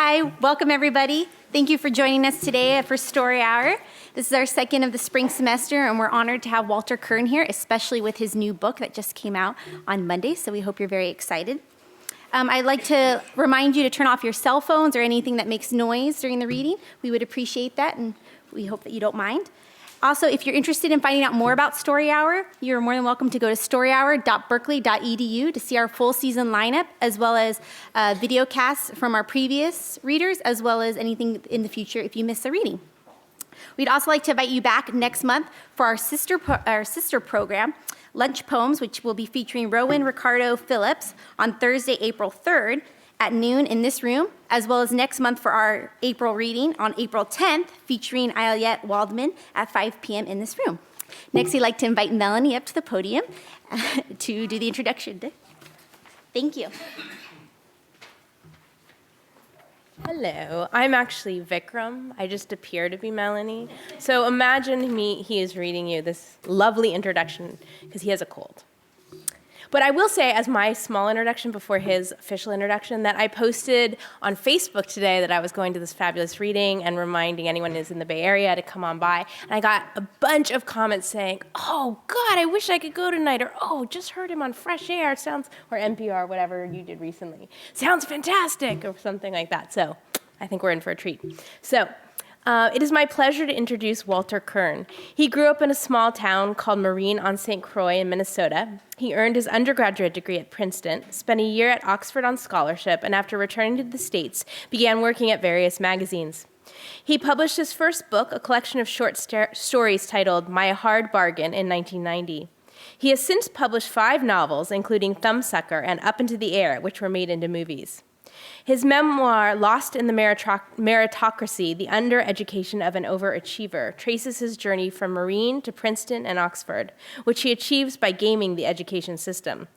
Hi, welcome everybody. Thank you for joining us today for Story Hour. This is our second of the spring semester, and we're honored to have Walter Kirn here, especially with his new book that just came out on Monday, so we hope you're very excited. I'd like to remind you to turn off your cell phones or anything that makes noise during the reading. We would appreciate that, and we hope that you don't mind. Also, if you're interested in finding out more about Story Hour, you're more than welcome to go to storyhour.berkeley.edu to see our full season lineup, as well as video casts from our previous readers, as well as anything in the future if you miss a reading. We'd also like to invite you back next month for our sister program, Lunch Poems, which will be featuring Rowan Ricardo Phillips on Thursday, April 3rd at noon in this room, as well as next month for our April reading on April 10th, featuring Ayalette Waldman at 5 p.m. in this room. Next, we'd like to invite Melanie up to the podium to do the introduction. Thank you. Hello, I'm actually Vikram. I just appear to be Melanie. So imagine he is reading you this lovely introduction because he has a cold. But I will say, as my small introduction before his official introduction, that I posted on Facebook today that I was going to this fabulous reading and reminding anyone who's in the Bay Area to come on by. And I got a bunch of comments saying, "Oh, God, I wish I could go tonight," or "Oh, just heard him on Fresh Air, sounds," or NPR, whatever you did recently. "Sounds fantastic," or something like that. So I think we're in for a treat. So it is my pleasure to introduce Walter Kirn. He grew up in a small town called Marine on St. Croix in Minnesota. He earned his undergraduate degree at Princeton, spent a year at Oxford on scholarship, and after returning to the States, began working at various magazines. He published his first book, a collection of short stories titled My Hard Bargain, in 1990. He has since published 5 novels, including Thumbsucker and Up into the Air, which were made into movies. His memoir, Lost in the Meritocracy, The Undereducation of an Overachiever, traces his journey from Marine to Princeton and Oxford, which he achieves by gaming the education system.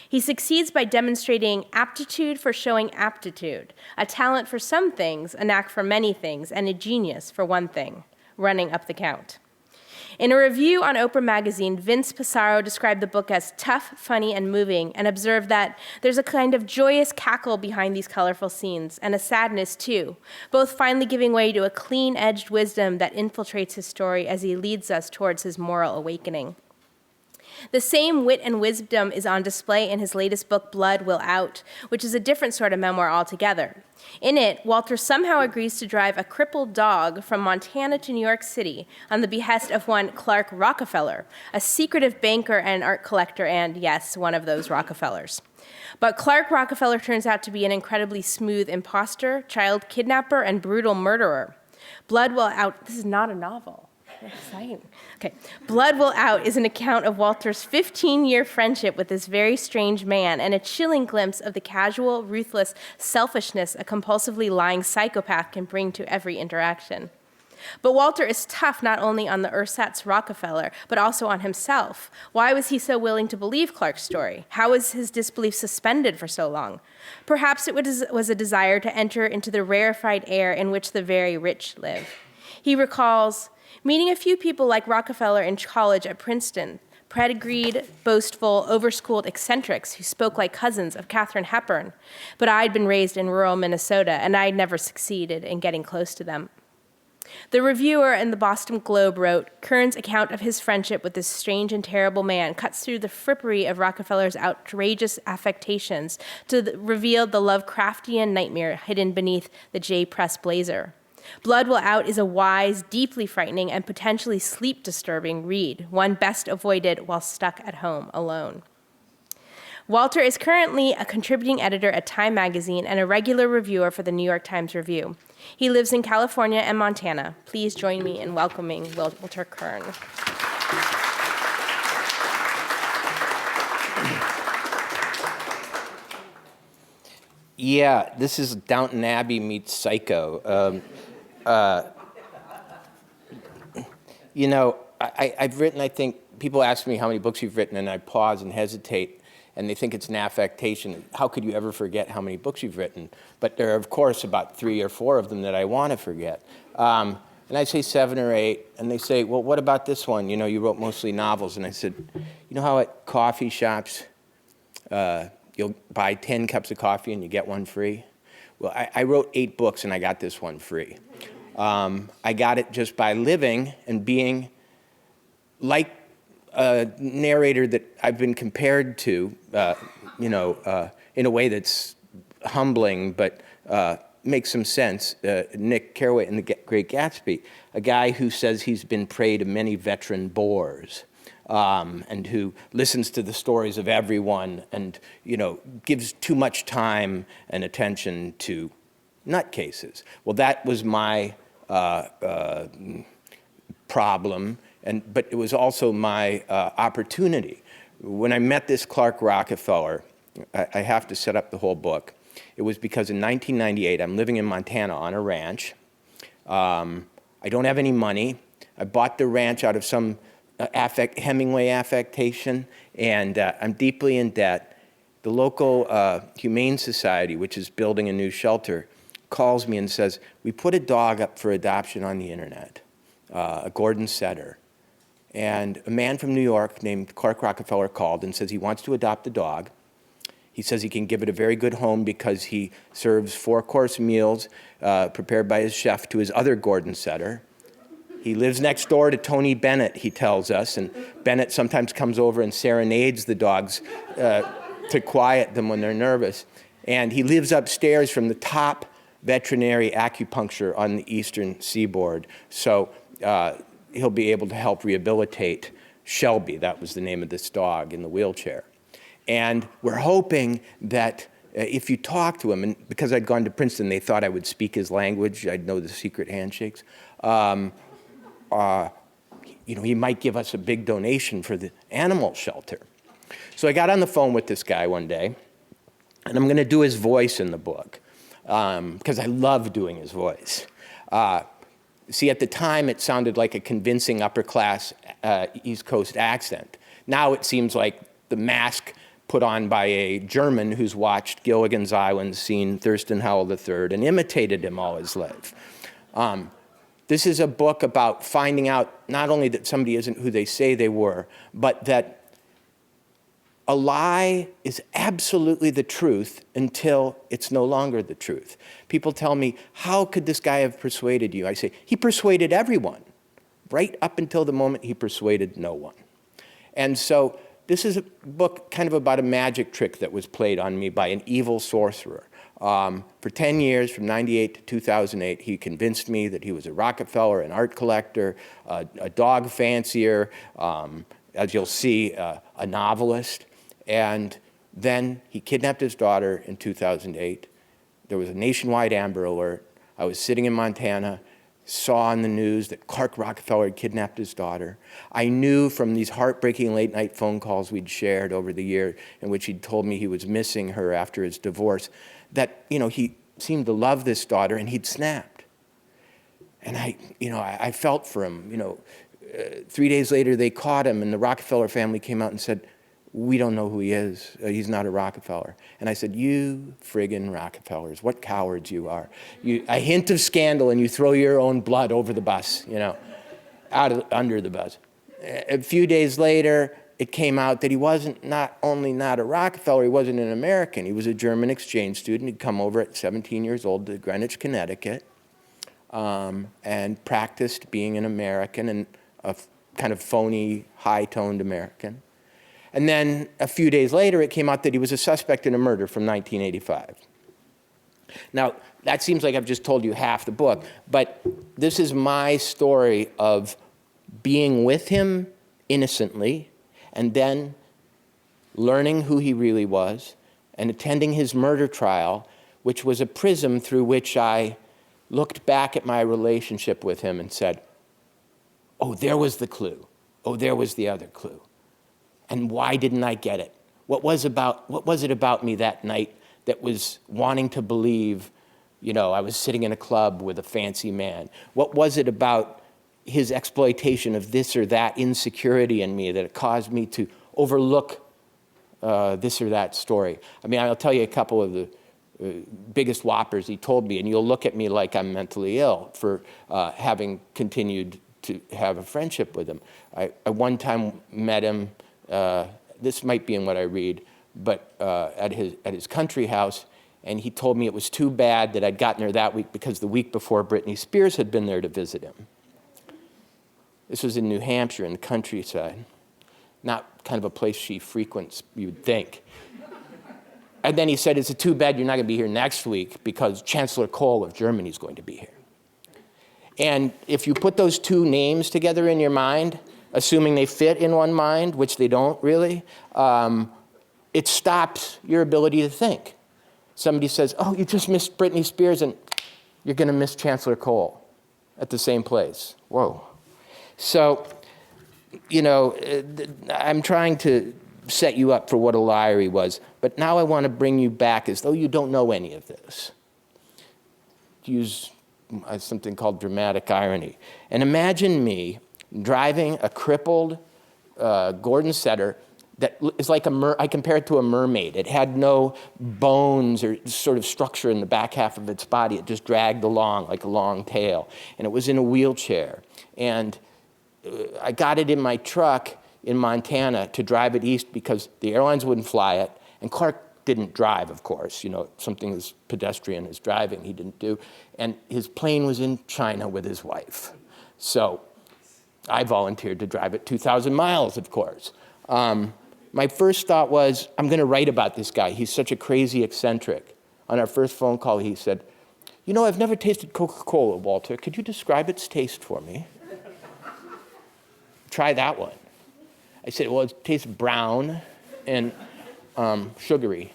He succeeds by demonstrating aptitude for showing aptitude, a talent for some things, a knack for many things, and a genius for one thing, running up the count. In a review on Oprah magazine, Vince Pissarro described the book as tough, funny, and moving, and observed that there's a kind of joyous cackle behind these colorful scenes, and a sadness too, both finally giving way to a clean-edged wisdom that infiltrates his story as he leads us towards his moral awakening. The same wit and wisdom is on display in his latest book, Blood Will Out, which is a different sort of memoir altogether. In it, Walter somehow agrees to drive a crippled dog from Montana to New York City on the behest of one Clark Rockefeller, a secretive banker and art collector and, yes, one of those Rockefellers. But Clark Rockefeller turns out to be an incredibly smooth impostor, child kidnapper, and brutal murderer. Blood Will Out, this is not a novel. Exciting. Okay. Blood Will Out is an account of Walter's 15-year friendship with this very strange man and a chilling glimpse of the casual, ruthless selfishness a compulsively lying psychopath can bring to every interaction. But Walter is tough not only on the ersatz Rockefeller, but also on himself. Why was he so willing to believe Clark's story? How was his disbelief suspended for so long? Perhaps it was a desire to enter into the rarefied air in which the very rich live. He recalls meeting a few people like Rockefeller in college at Princeton, pedigreed, boastful, overschooled eccentrics who spoke like cousins of Katharine Hepburn. But I'd been raised in rural Minnesota, and I'd never succeeded in getting close to them. The reviewer in the Boston Globe wrote, Kern's account of his friendship with this strange and terrible man cuts through the frippery of Rockefeller's outrageous affectations to reveal the Lovecraftian nightmare hidden beneath the J. Press blazer. Blood Will Out is a wise, deeply frightening, and potentially sleep-disturbing read, one best avoided while stuck at home alone. Walter is currently a contributing editor at Time magazine and a regular reviewer for the New York Times Review. He lives in California and Montana. Please join me in welcoming Walter Kirn. Yeah, this is Downton Abbey meets Psycho. I've written, I think, people ask me how many books you've written, and I pause and hesitate, and they think it's an affectation. How could you ever forget how many books you've written? But there are, of course, about 3 or 4 of them that I want to forget. And I say 7 or 8, and they say, well, what about this one? You wrote mostly novels. And I said, you know how at coffee shops, you'll buy 10 cups of coffee and you get one free? Well, I wrote 8 books, and I got this one free. I got it just by living and being like a narrator that I've been compared to, in a way that's humbling, but makes some sense. Nick Carraway in The Great Gatsby, a guy who says he's been prey to many veteran bores, and who listens to the stories of everyone and, gives too much time and attention to nutcases. Well, that was my problem, but it was also my opportunity. When I met this Clark Rockefeller, I have to set up the whole book. It was because in 1998, I'm living in Montana on a ranch. I don't have any money. I bought the ranch out of some Hemingway affectation, and I'm deeply in debt. The local Humane Society, which is building a new shelter, calls me and says, we put a dog up for adoption on the internet, a Gordon Setter. And a man from New York named Clark Rockefeller called and says he wants to adopt the dog. He says he can give it a very good home because he serves 4-course meals prepared by his chef to his other Gordon Setter. He lives next door to Tony Bennett, he tells us, and Bennett sometimes comes over and serenades the dogs to quiet them when they're nervous. And he lives upstairs from the top veterinary acupuncture on the eastern seaboard. So he'll be able to help rehabilitate Shelby, that was the name of this dog, in the wheelchair. And we're hoping that if you talk to him, and because I'd gone to Princeton, they thought I would speak his language, I'd know the secret handshakes, he might give us a big donation for the animal shelter. So I got on the phone with this guy one day, and I'm going to do his voice in the book, because I love doing his voice. See, at the time, it sounded like a convincing upper-class East Coast accent. Now it seems like the mask put on by a German who's watched Gilligan's Island, seen Thurston Howell III, and imitated him all his life. This is a book about finding out not only that somebody isn't who they say they were, but that a lie is absolutely the truth until it's no longer the truth. People tell me, how could this guy have persuaded you? I say, he persuaded everyone, right up until the moment he persuaded no one. And so this is a book kind of about a magic trick that was played on me by an evil sorcerer. For 10 years, from 98 to 2008, he convinced me that he was a Rockefeller, an art collector, a dog fancier, as you'll see, a novelist. And then he kidnapped his daughter in 2008. There was a nationwide Amber Alert. I was sitting in Montana, saw on the news that Clark Rockefeller had kidnapped his daughter. I knew from these heartbreaking late-night phone calls we'd shared over the year in which he'd told me he was missing her after his divorce that, he seemed to love this daughter, and he'd snapped. And I felt for him. 3 days later, they caught him, and the Rockefeller family came out and said, we don't know who he is. He's not a Rockefeller. And I said, you friggin' Rockefellers, what cowards you are. A hint of scandal and you throw your own blood over the bus, under the bus. A few days later, it came out that he wasn't not only not a Rockefeller, he wasn't an American. He was a German exchange student. He'd come over at 17 years old to Greenwich, Connecticut, and practiced being an American, and a kind of phony, high-toned American. And then a few days later, it came out that he was a suspect in a murder from 1985. Now, that seems like I've just told you half the book, but this is my story of being with him innocently, and then learning who he really was, and attending his murder trial, which was a prism through which I looked back at my relationship with him and said, oh, there was the clue. Oh, there was the other clue. And why didn't I get it? What was it about me that night that was wanting to believe, I was sitting in a club with a fancy man? What was it about his exploitation of this or that insecurity in me that it caused me to overlook this or that story? I mean, I'll tell you a couple of the biggest whoppers he told me, and you'll look at me like I'm mentally ill for having continued to have a friendship with him. I one time met him, this might be in what I read, but at his country house, And he told me it was too bad that I'd gotten there that week because the week before Britney Spears had been there to visit him. This was in New Hampshire in the countryside. Not kind of a place she frequents, you would think. And then he said, it's too bad you're not going to be here next week because Chancellor Kohl of Germany is going to be here. And if you put those two names together in your mind, assuming they fit in one mind, which they don't really, it stops your ability to think. Somebody says, oh, you just missed Britney Spears, and you're going to miss Chancellor Kohl at the same place. Whoa. So, you know, I'm trying to set you up for what a liar he was, but now I want to bring you back as though you don't know any of this. Use something called dramatic irony. And imagine me driving a crippled Gordon Setter that is like I compare it to a mermaid. It had no bones or sort of structure in the back half of its body. It just dragged along like a long tail. And it was in a wheelchair. And I got it in my truck in Montana to drive it east because the airlines wouldn't fly it. And Clark didn't drive, of course. You know, something as pedestrian as driving he didn't do. And his plane was in China with his wife. So I volunteered to drive it 2,000 miles, of course. My first thought was, I'm going to write about this guy. He's such a crazy eccentric. On our first phone call, he said, you know, I've never tasted Coca-Cola, Walter. Could you describe its taste for me? Try that one. I said, well, it tastes brown and sugary.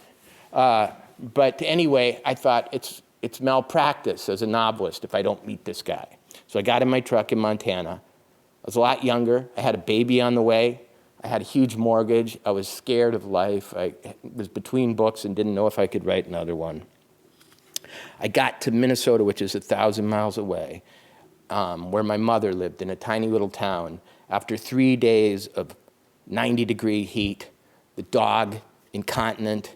But anyway, I thought it's malpractice as a novelist if I don't meet this guy. So I got in my truck in Montana. I was a lot younger. I had a baby on the way. I had a huge mortgage. I was scared of life. I was between books and didn't know if I could write another one. I got to Minnesota, which is 1,000 miles away, where my mother lived in a tiny little town. After 3 days of 90-degree heat, the dog incontinent,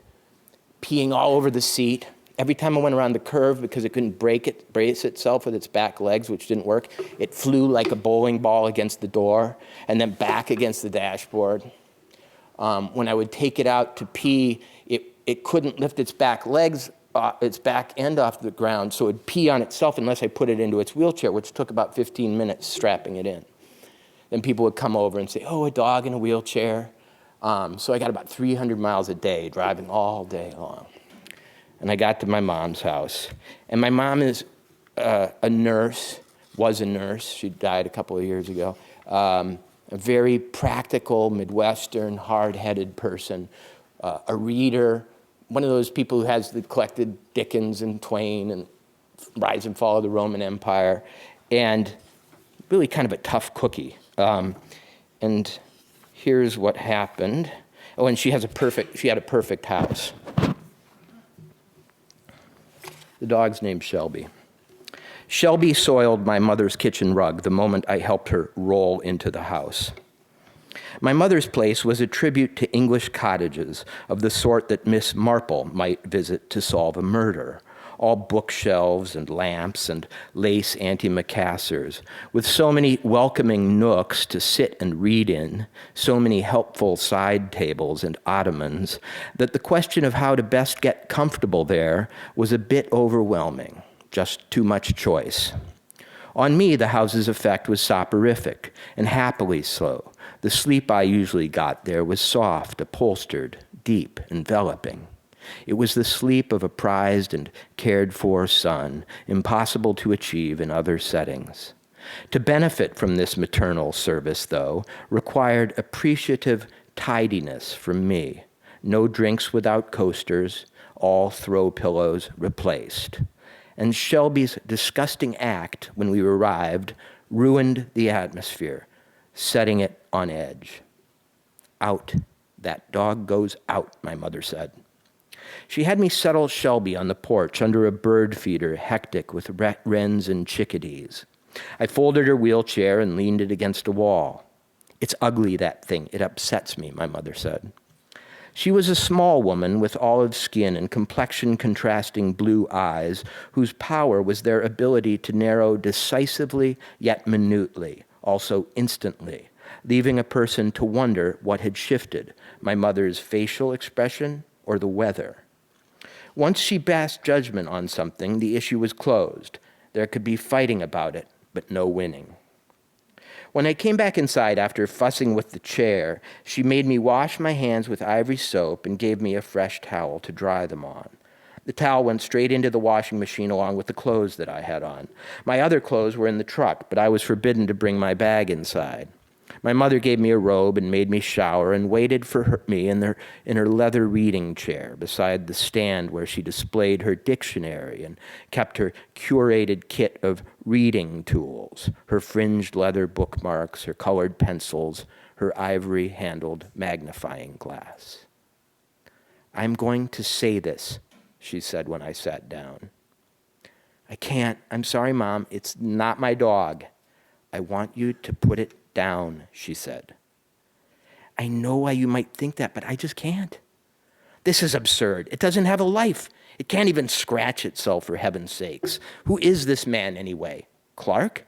peeing all over the seat. Every time I went around the curve, because it couldn't brace itself with its back legs, which didn't work, it flew like a bowling ball against the door and then back against the dashboard. When I would take it out to pee, it couldn't lift its back legs, its back end off the ground, so it would pee on itself unless I put it into its wheelchair, which took about 15 minutes strapping it in. Then people would come over and say, oh, a dog in a wheelchair. So I got about 300 miles a day, driving all day long. And I got to my mom's house. And my mom is a nurse, was a nurse. She died a couple of years ago. A very practical, Midwestern, hard-headed person, a reader, one of those people who has collected Dickens and Twain and Rise and Fall of the Roman Empire, and really kind of a tough cookie. And here's what happened. Oh, and she had a perfect house. The dog's named Shelby. Shelby soiled my mother's kitchen rug the moment I helped her roll into the house. My mother's place was a tribute to English cottages of the sort that Miss Marple might visit to solve a murder. All bookshelves and lamps and lace antimacassars, with so many welcoming nooks to sit and read in, so many helpful side tables and ottomans, that the question of how to best get comfortable there was a bit overwhelming, just too much choice. On me, the house's effect was soporific and happily so. The sleep I usually got there was soft, upholstered, deep, enveloping. It was the sleep of a prized and cared-for son, impossible to achieve in other settings. To benefit from this maternal service, though, required appreciative tidiness from me. No drinks without coasters, all throw pillows replaced. And Shelby's disgusting act when we arrived ruined the atmosphere, setting it on edge. Out. That dog goes out, my mother said. She had me settle Shelby on the porch under a bird feeder hectic with wrens and chickadees. I folded her wheelchair and leaned it against a wall. It's ugly, that thing. It upsets me, my mother said. She was a small woman with olive skin and complexion-contrasting blue eyes, whose power was their ability to narrow decisively yet minutely, also instantly, leaving a person to wonder what had shifted, my mother's facial expression or the weather. Once she passed judgment on something, the issue was closed. There could be fighting about it, but no winning. When I came back inside after fussing with the chair, she made me wash my hands with ivory soap and gave me a fresh towel to dry them on. The towel went straight into the washing machine along with the clothes that I had on. My other clothes were in the truck, but I was forbidden to bring my bag inside. My mother gave me a robe and made me shower and waited for me in her leather reading chair beside the stand where she displayed her dictionary and kept her curated kit of reading tools, her fringed leather bookmarks, her colored pencils, her ivory-handled magnifying glass. "I'm going to say this," she said when I sat down. "I can't. I'm sorry, Mom. It's not my dog. I want you to put it down," she said. "I know why you might think that, but I just can't. This is absurd. It doesn't have a life. It can't even scratch itself, for heaven's sakes. Who is this man anyway? Clark?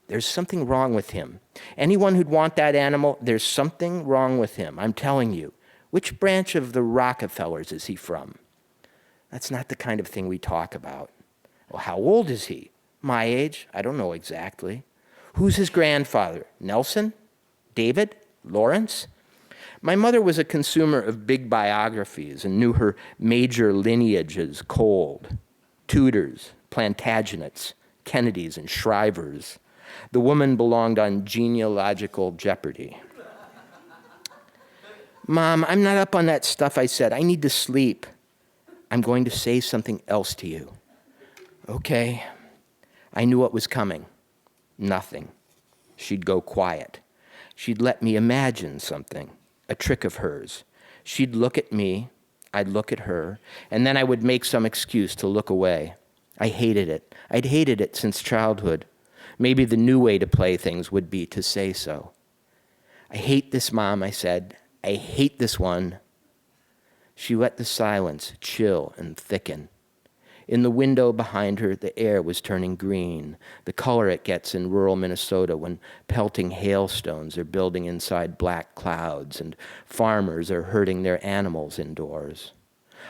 There's something wrong with him. Anyone who'd want that animal, there's something wrong with him, I'm telling you. Which branch of the Rockefellers is he from? That's not the kind of thing we talk about. Well, how old is he? My age? I don't know exactly. Who's his grandfather? Nelson? David? Lawrence?" My mother was a consumer of big biographies and knew her major lineages cold. Tudors, Plantagenets, Kennedys, and Shrivers. The woman belonged on genealogical jeopardy. "Mom, I'm not up on that stuff," I said. "I need to sleep. I'm going to say something else to you." "Okay." I knew what was coming. Nothing. She'd go quiet. She'd let me imagine something, a trick of hers. She'd look at me, I'd look at her, and then I would make some excuse to look away. I hated it. I'd hated it since childhood. Maybe the new way to play things would be to say so. "I hate this, Mom," I said. "I hate this one." She let the silence chill and thicken. In the window behind her, the air was turning green, the color it gets in rural Minnesota when pelting hailstones are building inside black clouds and farmers are herding their animals indoors.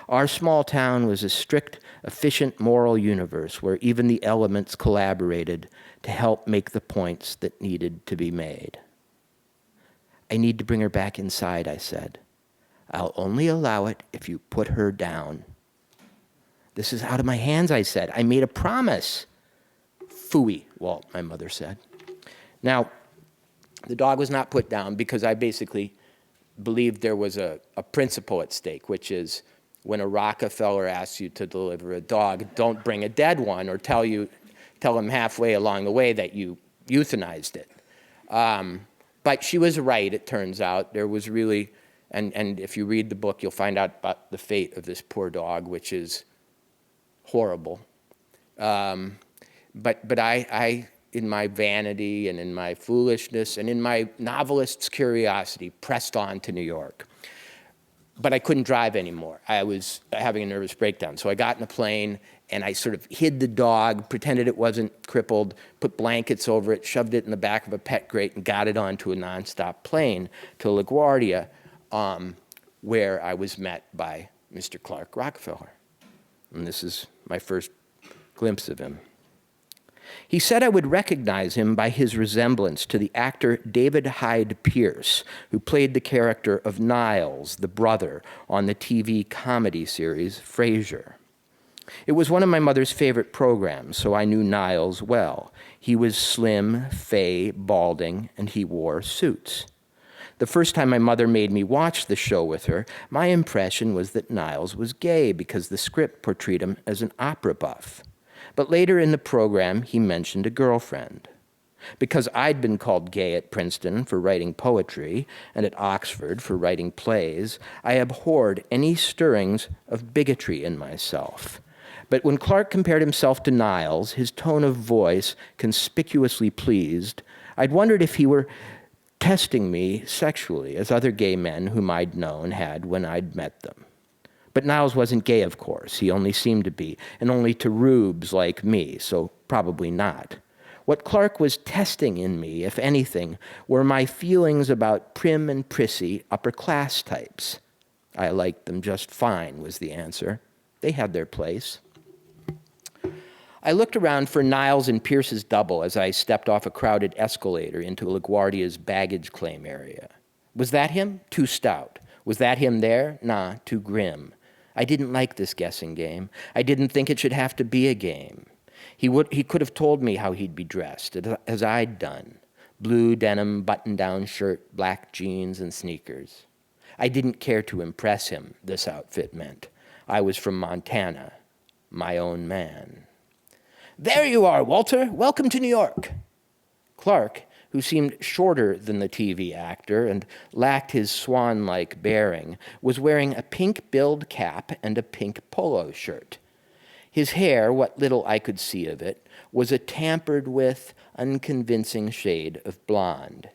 Our small town was a strict, efficient moral universe where even the elements collaborated to help make the points that needed to be made. "I need to bring her back inside," I said. "I'll only allow it if you put her down." "This is out of my hands," I said. "I made a promise." "Phooey," Walt, my mother said. Now, the dog was not put down because I basically believed there was a principle at stake, which is when a Rockefeller asks you to deliver a dog, don't bring a dead one or tell him halfway along the way that you euthanized it. But she was right, it turns out. There was really, and if you read the book, you'll find out about the fate of this poor dog, which is horrible. But I, in my vanity and in my foolishness and in my novelist's curiosity, pressed on to New York. But I couldn't drive anymore. I was having a nervous breakdown. So I got in a plane and I sort of hid the dog, pretended it wasn't crippled, put blankets over it, shoved it in the back of a pet crate, and got it onto a nonstop plane to LaGuardia, where I was met by Mr. Clark Rockefeller. And this is my first glimpse of him. He said I would recognize him by his resemblance to the actor David Hyde Pierce, who played the character of Niles, the brother, on the TV comedy series Frasier. It was one of my mother's favorite programs, so I knew Niles well. He was slim, fey, balding, and he wore suits. The first time my mother made me watch the show with her, my impression was that Niles was gay because the script portrayed him as an opera buff. But later in the program, he mentioned a girlfriend. Because I'd been called gay at Princeton for writing poetry and at Oxford for writing plays, I abhorred any stirrings of bigotry in myself. But when Clark compared himself to Niles, his tone of voice conspicuously pleased, I'd wondered if he were testing me sexually, as other gay men whom I'd known had when I'd met them. But Niles wasn't gay, of course. He only seemed to be, and only to rubes like me, so probably not. What Clark was testing in me, if anything, were my feelings about prim and prissy upper-class types. I liked them just fine, was the answer. They had their place. I looked around for Niles and Pierce's double as I stepped off a crowded escalator into LaGuardia's baggage claim area. Was that him? Too stout. Was that him there? Nah, too grim. I didn't like this guessing game. I didn't think it should have to be a game. He could have told me how he'd be dressed, as I'd done. Blue denim button-down shirt, black jeans, and sneakers. I didn't care to impress him, this outfit meant. I was from Montana, my own man. There you are, Walter. Welcome to New York. Clark, who seemed shorter than the TV actor and lacked his swan-like bearing, was wearing a pink-billed cap and a pink polo shirt. His hair, what little I could see of it, was a tampered-with, unconvincing shade of blonde.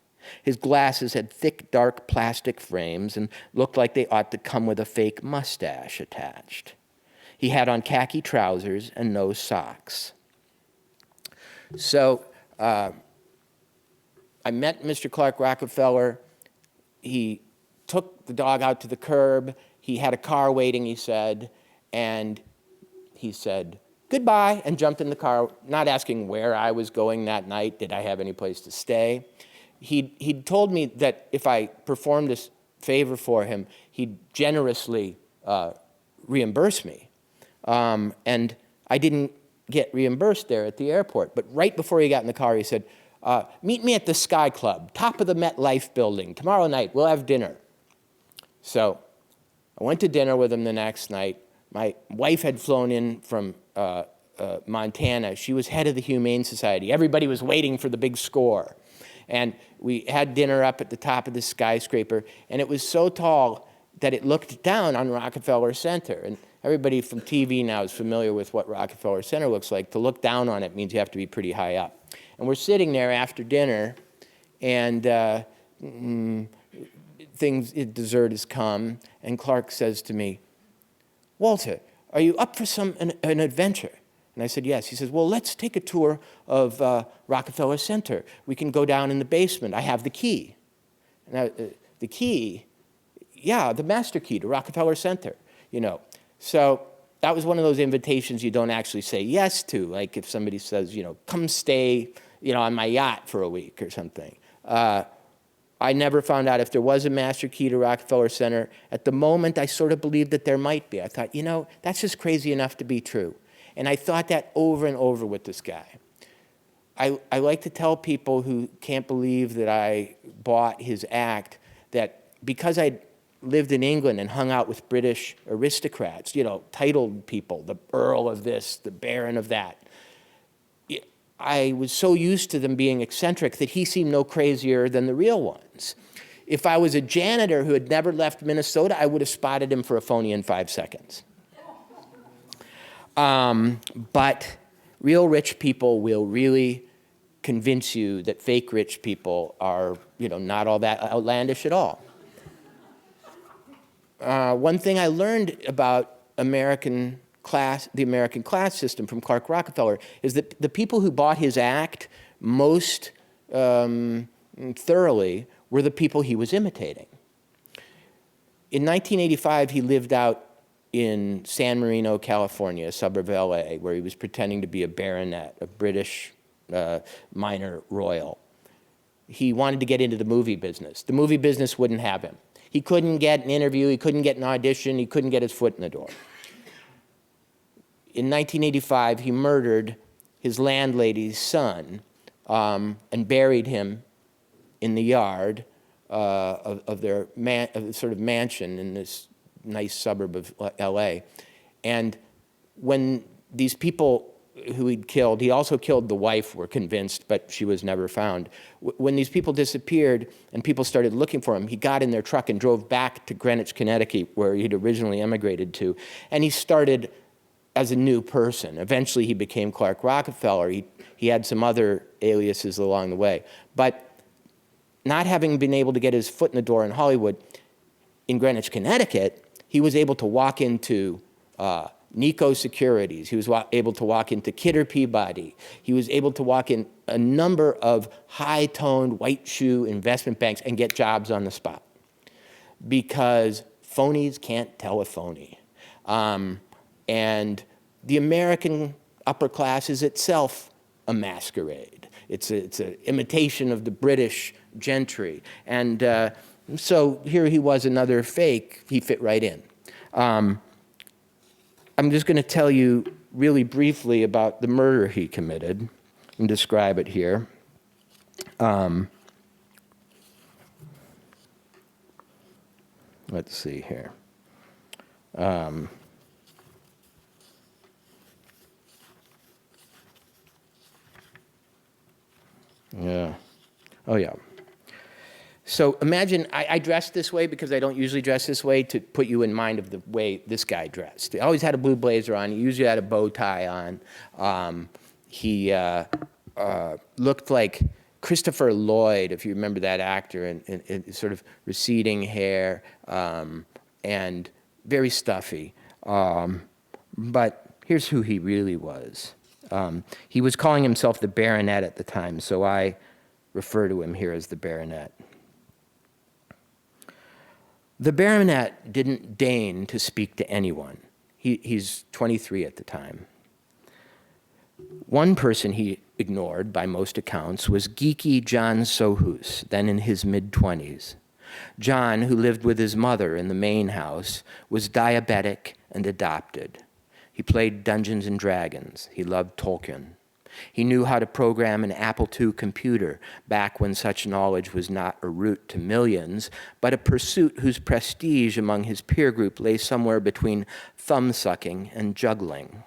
His glasses had thick, dark plastic frames and looked like they ought to come with a fake mustache attached. He had on khaki trousers and no socks. So I met Mr. Clark Rockefeller. He took the dog out to the curb. He had a car waiting, he said, and he said, goodbye, and jumped in the car, not asking where I was going that night. Did I have any place to stay? He'd told me that if I performed this favor for him, he'd generously reimburse me. And I didn't get reimbursed there at the airport. But right before he got in the car, he said, meet me at the Sky Club, top of the MetLife building. Tomorrow night, we'll have dinner. So I went to dinner with him the next night. My wife had flown in from Montana. She was head of the Humane Society. Everybody was waiting for the big score. And we had dinner up at the top of the skyscraper, and it was so tall that it looked down on Rockefeller Center. And everybody from TV now is familiar with what Rockefeller Center looks like. To look down on it means you have to be pretty high up. And we're sitting there after dinner, and dessert has come, and Clark says to me, Walter, are you up for an adventure? And I said, yes. He says, well, let's take a tour of Rockefeller Center. We can go down in the basement. I have the key. And the key? Yeah, the master key to Rockefeller Center, you know. So that was one of those invitations you don't actually say yes to, like if somebody says, you know, come stay, you know, on my yacht for a week or something. I never found out if there was a master key to Rockefeller Center. At the moment, I sort of believed that there might be. I thought, you know, that's just crazy enough to be true. And I thought that over and over with this guy. I like to tell people who can't believe that I bought his act that because I lived in England and hung out with British aristocrats, you know, titled people, the Earl of this, the Baron of that, I was so used to them being eccentric that he seemed no crazier than the real ones. If I was a janitor who had never left Minnesota, I would have spotted him for a phony in 5 seconds. But real rich people will really convince you that fake rich people are, you know, not all that outlandish at all. One thing I learned about the American class system from Clark Rockefeller is that the people who bought his act most thoroughly were the people he was imitating. In 1985, he lived out in San Marino, California, a suburb of LA, where he was pretending to be a baronet, a British minor royal. He wanted to get into the movie business. The movie business wouldn't have him. He couldn't get an interview, he couldn't get an audition, he couldn't get his foot in the door. In 1985, he murdered his landlady's son and buried him in the yard of their sort of mansion in this nice suburb of LA. And when these people who he'd killed, he also killed the wife, we're convinced, but she was never found. When these people disappeared and people started looking for him, he got in their truck and drove back to Greenwich, Connecticut, where he'd originally emigrated to. And he started as a new person. Eventually, he became Clark Rockefeller. He had some other aliases along the way. But not having been able to get his foot in the door in Hollywood, in Greenwich, Connecticut, he was able to walk into Nico Securities. He was able to walk into Kidder Peabody. He was able to walk in a number of high-toned, white-shoe investment banks and get jobs on the spot. Because phonies can't tell a phony. And the American upper class is itself a masquerade. It's an imitation of the British gentry. And so here he was, another fake. He fit right in. I'm just going to tell you really briefly about the murder he committed and describe it here. Let's see here. Yeah. Oh, yeah. So imagine, I dress this way because I don't usually dress this way, to put you in mind of the way this guy dressed. He always had a blue blazer on. He usually had a bow tie on. He looked like Christopher Lloyd, if you remember that actor, and sort of receding hair and very stuffy. But here's who he really was. He was calling himself the Baronet at the time, so I refer to him here as the Baronet. The Baronet didn't deign to speak to anyone. He's 23 at the time. One person he ignored, by most accounts, was geeky John Sohus, then in his mid-20s. John, who lived with his mother in the main house, was diabetic and adopted. He played Dungeons and Dragons. He loved Tolkien. He knew how to program an Apple II computer back when such knowledge was not a root to millions, but a pursuit whose prestige among his peer group lay somewhere between thumb-sucking and juggling.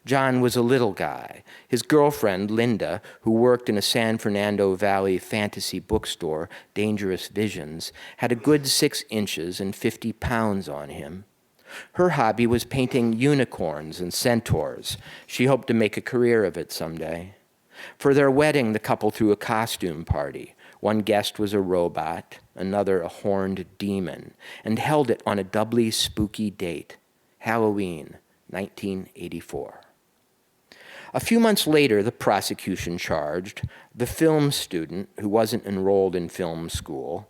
John was a little guy. His girlfriend, Linda, who worked in a San Fernando Valley fantasy bookstore, Dangerous Visions, had a good 6 inches and 50 pounds on him. Her hobby was painting unicorns and centaurs. She hoped to make a career of it someday. For their wedding, the couple threw a costume party. One guest was a robot, another a horned demon, and held it on a doubly spooky date, Halloween, 1984. A few months later, the prosecution charged the film student who wasn't enrolled in film school,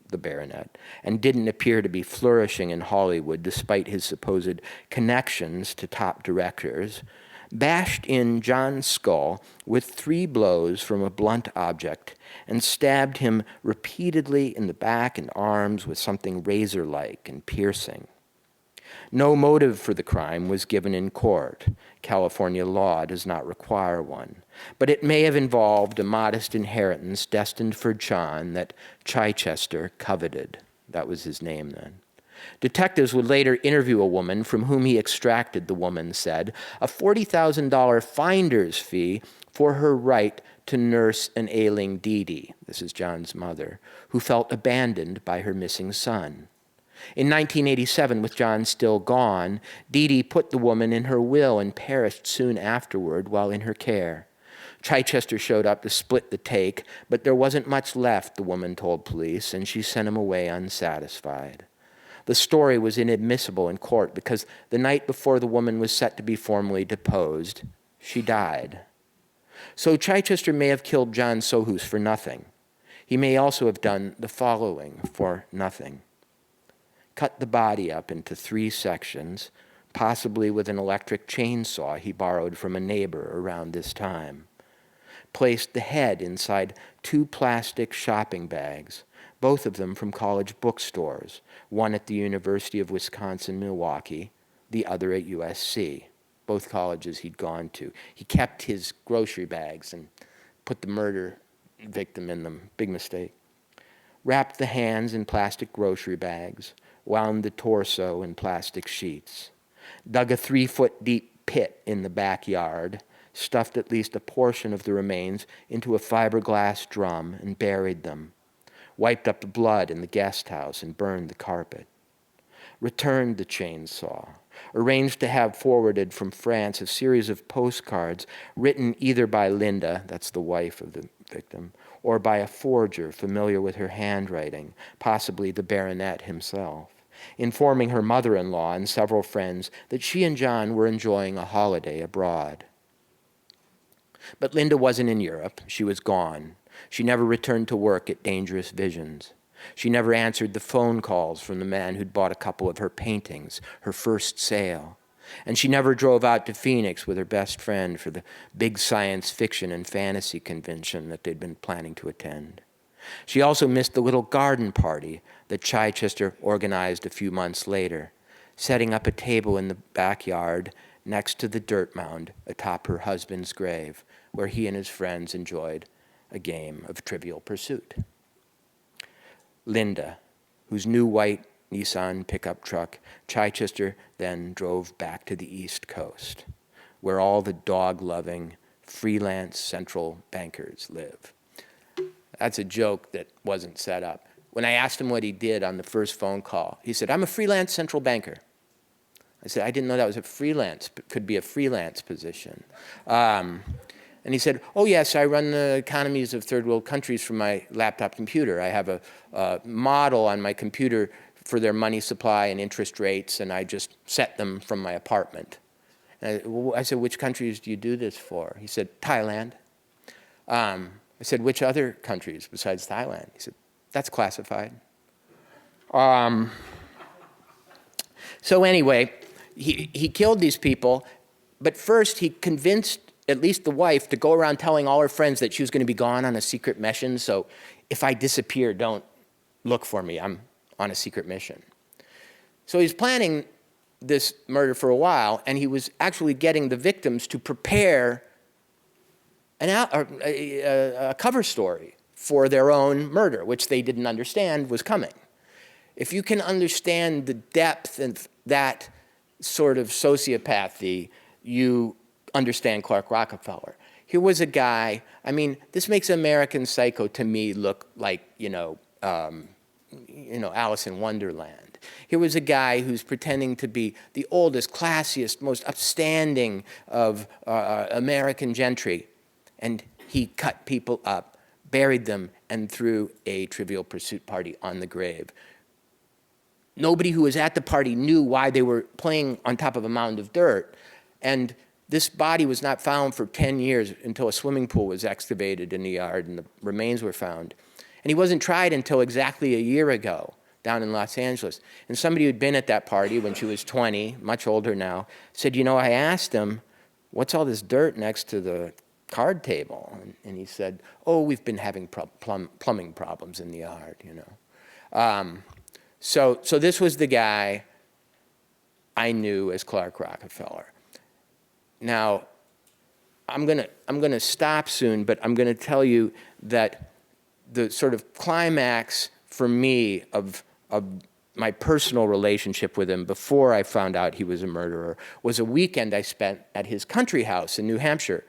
the Baronet, and didn't appear to be flourishing in Hollywood despite his supposed connections to top directors, bashed in John's skull with 3 blows from a blunt object and stabbed him repeatedly in the back and arms with something razor-like and piercing. No motive for the crime was given in court. California law does not require one. But it may have involved a modest inheritance destined for John that Chichester coveted. That was his name then. Detectives would later interview a woman from whom he extracted, the woman said, a $40,000 finder's fee for her right to nurse an ailing Dee Dee, this is John's mother, who felt abandoned by her missing son. In 1987, with John still gone, Dee Dee put the woman in her will and perished soon afterward while in her care. Chichester showed up to split the take, but there wasn't much left, the woman told police, and she sent him away unsatisfied. The story was inadmissible in court because the night before the woman was set to be formally deposed, she died. So Chichester may have killed John Sohus for nothing. He may also have done the following for nothing. Cut the body up into 3 sections, possibly with an electric chainsaw he borrowed from a neighbor around this time. Placed the head inside 2 plastic shopping bags, both of them from college bookstores, one at the University of Wisconsin-Milwaukee, the other at USC, both colleges he'd gone to. He kept his grocery bags and put the murder victim in them. Big mistake. Wrapped the hands in plastic grocery bags, wound the torso in plastic sheets, dug a 3-foot-deep pit in the backyard, stuffed at least a portion of the remains into a fiberglass drum and buried them, wiped up the blood in the guest house and burned the carpet, returned the chainsaw, arranged to have forwarded from France a series of postcards written either by Linda, that's the wife of the victim, or by a forger familiar with her handwriting, possibly the Baronet himself, informing her mother-in-law and several friends that she and John were enjoying a holiday abroad. But Linda wasn't in Europe. She was gone. She never returned to work at Dangerous Visions. She never answered the phone calls from the man who'd bought a couple of her paintings, her first sale. And she never drove out to Phoenix with her best friend for the big science fiction and fantasy convention that they'd been planning to attend. She also missed the little garden party that Chichester organized a few months later, setting up a table in the backyard next to the dirt mound atop her husband's grave, where he and his friends enjoyed a game of Trivial Pursuit. Linda, whose new white Nissan pickup truck Chichester then drove back to the East Coast, where all the dog-loving, freelance central bankers live. That's a joke that wasn't set up. When I asked him what he did on the first phone call, he said, "I'm a freelance central banker." I said, "I didn't know that was a freelance, could be a freelance position." And he said, "Oh yes, I run the economies of third world countries from my laptop computer. I have a model on my computer for their money supply and interest rates, and I just set them from my apartment." And I said, "Which countries do you do this for?" He said, "Thailand." I said, "Which other countries besides Thailand?" He said, "That's classified." So anyway, he killed these people, but first he convinced at least the wife to go around telling all her friends that she was going to be gone on a secret mission, so if I disappear, don't look for me, I'm on a secret mission. So he's planning this murder for a while, and he was actually getting the victims to prepare a cover story for their own murder, which they didn't understand was coming. If you can understand the depth of that sort of sociopathy, you understand Clark Rockefeller. Here was a guy, I mean, this makes American Psycho to me look like, Alice in Wonderland. Here was a guy who's pretending to be the oldest, classiest, most upstanding of American gentry, and he cut people up, buried them, and threw a Trivial Pursuit party on the grave. Nobody who was at the party knew why they were playing on top of a mound of dirt, and this body was not found for 10 years until a swimming pool was excavated in the yard and the remains were found. And he wasn't tried until exactly a year ago down in Los Angeles. And somebody who'd been at that party when she was 20, much older now, said, I asked him, "What's all this dirt next to the card table?" And he said, "Oh, we've been having plumbing problems in the yard, So this was the guy I knew as Clark Rockefeller. Now, I'm gonna stop soon, but I'm gonna tell you that the sort of climax for me of my personal relationship with him before I found out he was a murderer was a weekend I spent at his country house in New Hampshire,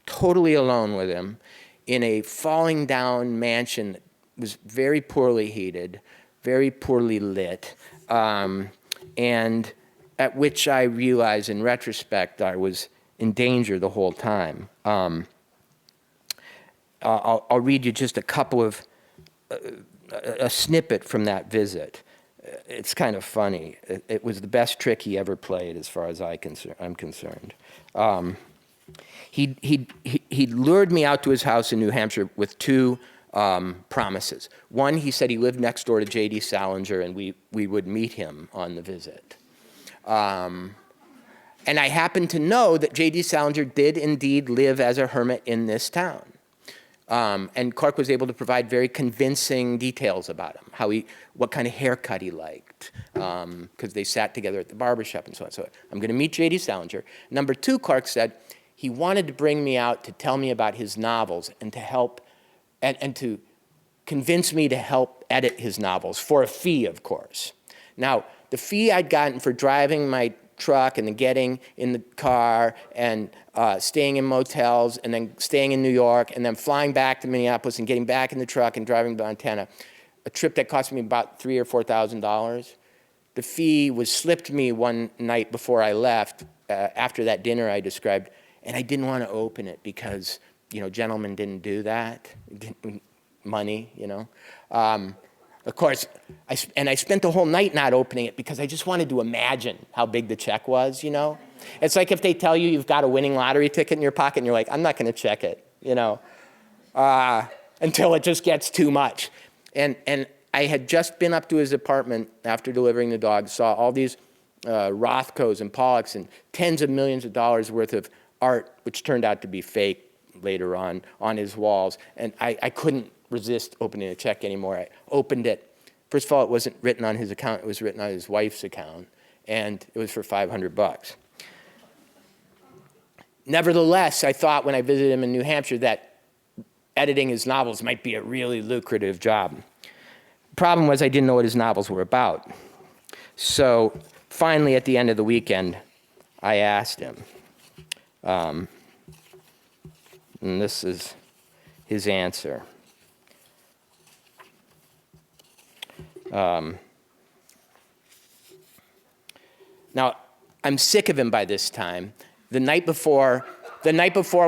totally alone with him, in a falling down mansion that was very poorly heated, very poorly lit, and at which I realized in retrospect I was in danger the whole time. I'll read you just a couple of, a snippet from that visit. It's kind of funny. It was the best trick he ever played as far as I'm concerned. He lured me out to his house in New Hampshire with two promises. One, he said he lived next door to J.D. Salinger and we would meet him on the visit. And I happened to know that J.D. Salinger did indeed live as a hermit in this town. And Clark was able to provide very convincing details about him, what kind of haircut he liked, because they sat together at the barbershop and so on. So I'm going to meet J.D. Salinger. Number two, Clark said he wanted to bring me out to tell me about his novels and to help, and to convince me to help edit his novels for a fee, of course. Now, the fee I'd gotten for driving my truck and then getting in the car and staying in motels and then staying in New York and then flying back to Minneapolis and getting back in the truck and driving to Montana, a trip that cost me about $3,000 or $4,000. The fee was slipped me one night before I left, after that dinner I described, and I didn't want to open it because, gentlemen didn't do that, money, Of course, I spent the whole night not opening it because I just wanted to imagine how big the check was, It's like if they tell you you've got a winning lottery ticket in your pocket and you're like, I'm not going to check it, until it just gets too much. And I had just been up to his apartment after delivering the dog, saw all these Rothkos and Pollocks and tens of millions of dollars worth of art, which turned out to be fake later on his walls. And I couldn't resist opening a check anymore. I opened it. First of all, it wasn't written on his account. It was written on his wife's account. And it was for $500. Nevertheless, I thought when I visited him in New Hampshire that editing his novels might be a really lucrative job. Problem was I didn't know what his novels were about. So finally, at the end of the weekend, I asked him. And this is his answer. Now, I'm sick of him by this time. The night before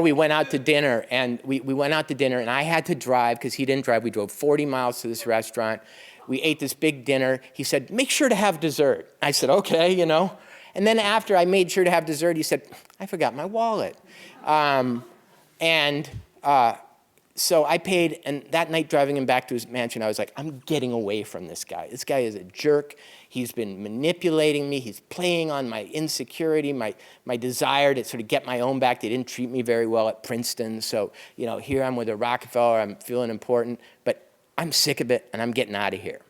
we went out to dinner, and we went out to dinner, and I had to drive because he didn't drive. We drove 40 miles to this restaurant. We ate this big dinner. He said, make sure to have dessert. I said, okay, you know. And then after I made sure to have dessert, he said, I forgot my wallet. So I paid, and that night driving him back to his mansion, I was like, I'm getting away from this guy. This guy is a jerk. He's been manipulating me. He's playing on my insecurity, my desire to sort of get my own back. They didn't treat me very well at Princeton. So, you know, here I'm with a Rockefeller. I'm feeling important. But I'm sick of it, and I'm getting out of here.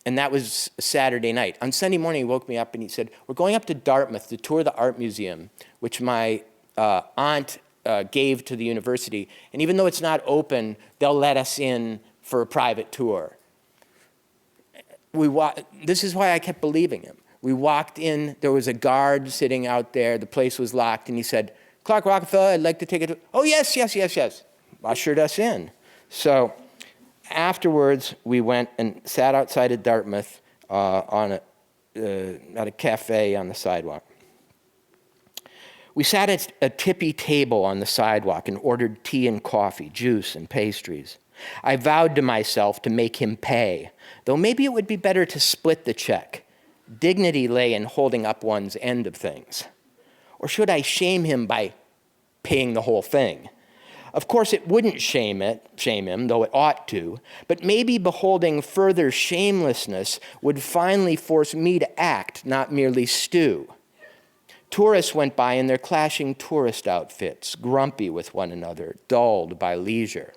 And that was a Saturday night. On Sunday morning, he woke me up, and he said, we're going up to Dartmouth to tour the art museum, which my aunt gave to the university. And even though it's not open, they'll let us in for a private tour. This is why I kept believing him. We walked in, there was a guard sitting out there, the place was locked, and he said, Clark Rockefeller, I'd like to take a tour. Oh, yes. Ushered us in. So afterwards, we went and sat outside of Dartmouth at a cafe on the sidewalk. We sat at a tippy table on the sidewalk and ordered tea and coffee, juice and pastries. I vowed to myself to make him pay, though maybe it would be better to split the check. Dignity lay in holding up one's end of things. Or should I shame him by paying the whole thing? Of course, it wouldn't shame him, though it ought to, but maybe beholding further shamelessness would finally force me to act, not merely stew. Tourists went by in their clashing tourist outfits, grumpy with one another, dulled by leisure.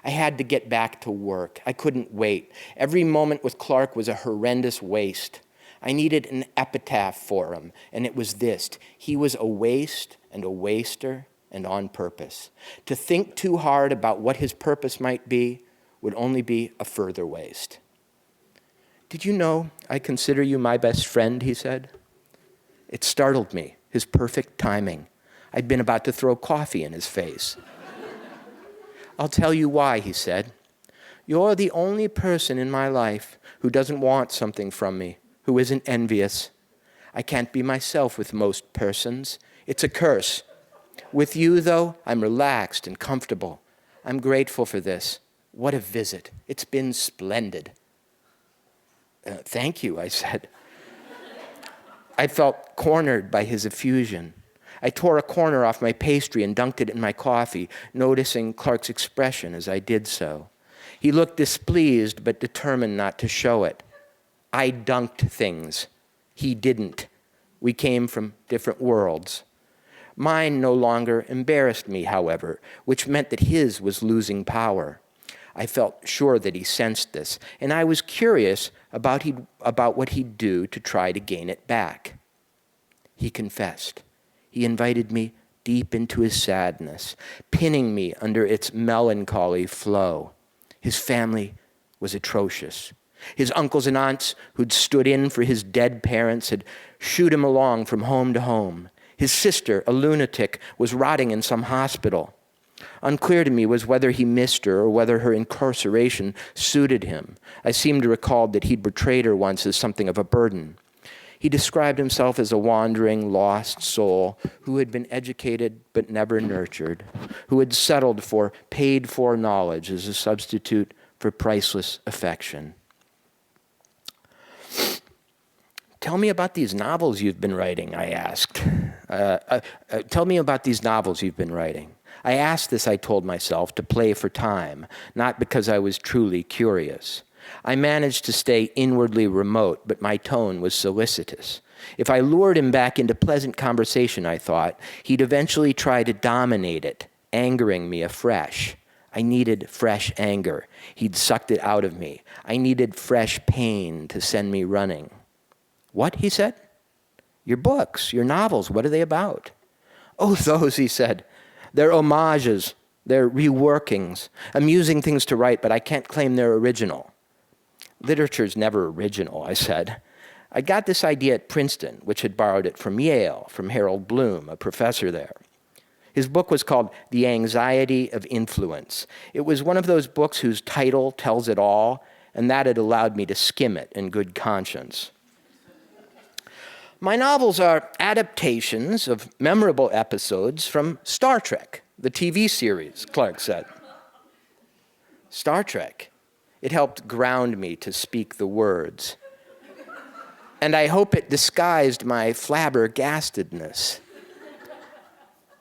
I had to get back to work. I couldn't wait. Every moment with Clark was a horrendous waste. I needed an epitaph for him, and it was this. He was a waste and a waster and on purpose. To think too hard about what his purpose might be would only be a further waste. Did you know I consider you my best friend, he said. It startled me, his perfect timing. I'd been about to throw coffee in his face. I'll tell you why, he said. You're the only person in my life who doesn't want something from me, who isn't envious. I can't be myself with most persons. It's a curse. With you, though, I'm relaxed and comfortable. I'm grateful for this. What a visit. It's been splendid. Thank you, I said. I felt cornered by his effusion. I tore a corner off my pastry and dunked it in my coffee, noticing Clark's expression as I did so. He looked displeased, but determined not to show it. I dunked things. He didn't. We came from different worlds. Mine no longer embarrassed me, however, which meant that his was losing power. I felt sure that he sensed this, and I was curious about what he'd do to try to gain it back. He confessed. He invited me deep into his sadness, pinning me under its melancholy flow. His family was atrocious. His uncles and aunts who'd stood in for his dead parents had shooed him along from home to home. His sister, a lunatic, was rotting in some hospital. Unclear to me was whether he missed her or whether her incarceration suited him. I seem to recall that he'd betrayed her once as something of a burden. He described himself as a wandering, lost soul who had been educated but never nurtured, who had settled for paid-for knowledge as a substitute for priceless affection. Tell me about these novels you've been writing, I asked. Tell me about these novels you've been writing. I asked this, I told myself, to play for time, not because I was truly curious. I managed to stay inwardly remote, but my tone was solicitous. If I lured him back into pleasant conversation, I thought, he'd eventually try to dominate it, angering me afresh. I needed fresh anger. He'd sucked it out of me. I needed fresh pain to send me running. What, he said? Your books, your novels, what are they about? Oh, those, he said. They're homages. They're reworkings. Amusing things to write, but I can't claim they're original. Literature's never original, I said. I got this idea at Princeton, which had borrowed it from Yale, from Harold Bloom, a professor there. His book was called The Anxiety of Influence. It was one of those books whose title tells it all, and that had allowed me to skim it in good conscience. My novels are adaptations of memorable episodes from Star Trek, the TV series, Clark said. Star Trek. It helped ground me to speak the words. And I hope it disguised my flabbergastedness.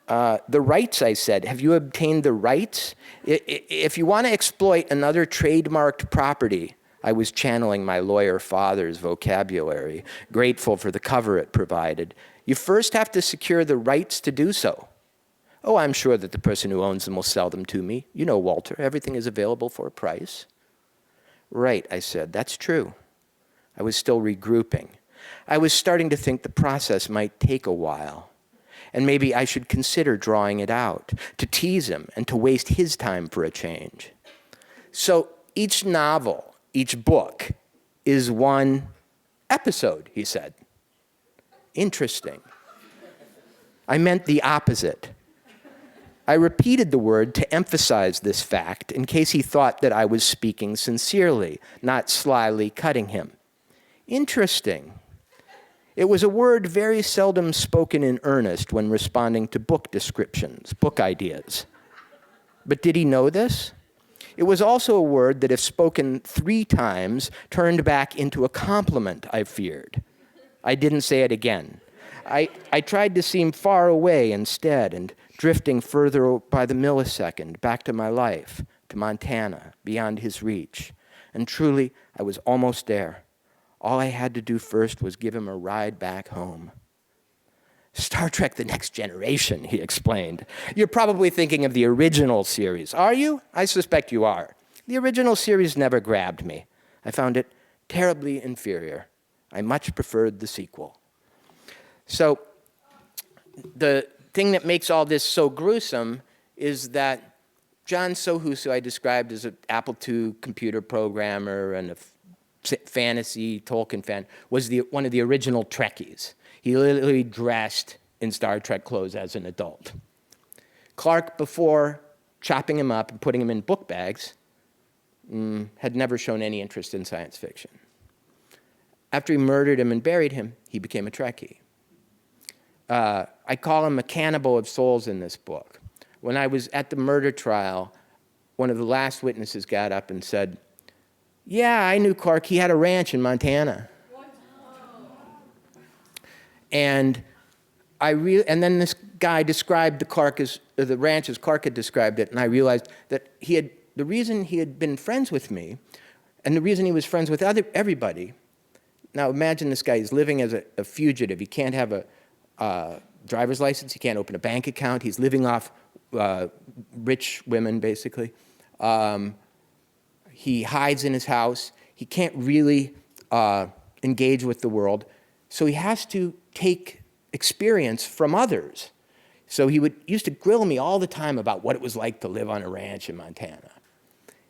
The rights, I said. Have you obtained the rights? If you want to exploit another trademarked property, I was channeling my lawyer father's vocabulary, grateful for the cover it provided. You first have to secure the rights to do so. Oh, I'm sure that the person who owns them will sell them to me. You know, Walter, everything is available for a price. Right, I said, that's true. I was still regrouping. I was starting to think the process might take a while. And maybe I should consider drawing it out, to tease him and to waste his time for a change. So each novel, each book, is one episode, he said. Interesting. I meant the opposite. I repeated the word to emphasize this fact in case he thought that I was speaking sincerely, not slyly cutting him. Interesting. It was a word very seldom spoken in earnest when responding to book descriptions, book ideas. But did he know this? It was also a word that, if spoken 3 times, turned back into a compliment, I feared. I didn't say it again. I tried to seem far away instead, and drifting further by the millisecond back to my life, to Montana, beyond his reach. And truly, I was almost there. All I had to do first was give him a ride back home. Star Trek: The Next Generation, he explained. You're probably thinking of the original series. Are you? I suspect you are. The original series never grabbed me. I found it terribly inferior. I much preferred the sequel. So the thing that makes all this so gruesome is that John Sohus, who I described as an Apple II computer programmer and a fantasy Tolkien fan, was one of the original Trekkies. He literally dressed in Star Trek clothes as an adult. Clark, before chopping him up and putting him in book bags, had never shown any interest in science fiction. After he murdered him and buried him, he became a Trekkie. I call him a cannibal of souls in this book. When I was at the murder trial, one of the last witnesses got up and said, "Yeah, I knew Clark. He had a ranch in Montana." And then this guy described the ranch as Clark had described it, and I realized that the reason he had been friends with me, and the reason he was friends with everybody. Now imagine this guy. He's living as a fugitive. He can't have a driver's license. He can't open a bank account. He's living off rich women, basically. He hides in his house. He can't really engage with the world. So he has to take experience from others. So he used to grill me all the time about what it was like to live on a ranch in Montana.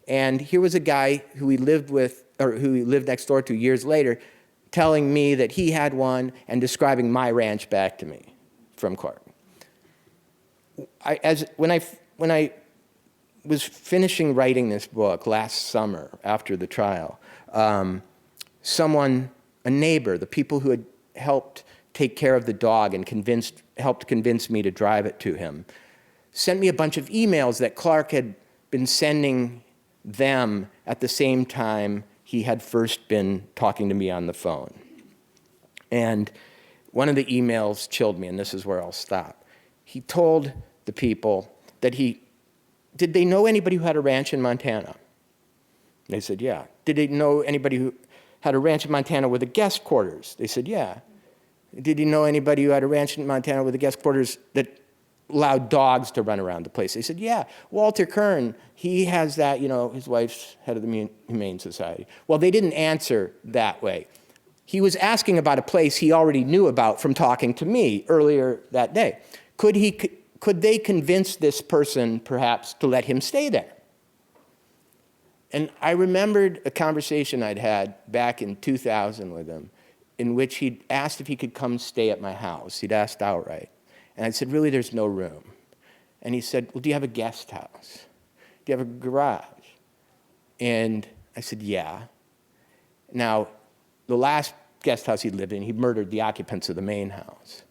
And here was a guy who he lived next door to years later, telling me that he had one and describing my ranch back to me from Clark. When I was finishing writing this book last summer after the trial, a neighbor, the people who had helped take care of the dog and helped convince me to drive it to him, sent me a bunch of emails that Clark had been sending them at the same time he had first been talking to me on the phone. And one of the emails chilled me, and this is where I'll stop. He told the people that did they know anybody who had a ranch in Montana? They said, yeah. Did he know anybody who had a ranch in Montana with a guest quarters? They said, yeah. Did he know anybody who had a ranch in Montana with a guest quarters that allowed dogs to run around the place? They said, yeah. Walter Kirn, he has that, his wife's head of the Humane Society. Well, they didn't answer that way. He was asking about a place he already knew about from talking to me earlier that day. Could they convince this person, perhaps, to let him stay there? And I remembered a conversation I'd had back in 2000 with him, in which he'd asked if he could come stay at my house. He'd asked outright. And I said, really, there's no room. And he said, well, do you have a guest house? Do you have a garage? And I said, yeah. Now, the last guest house he lived in, he murdered the occupants of the main house.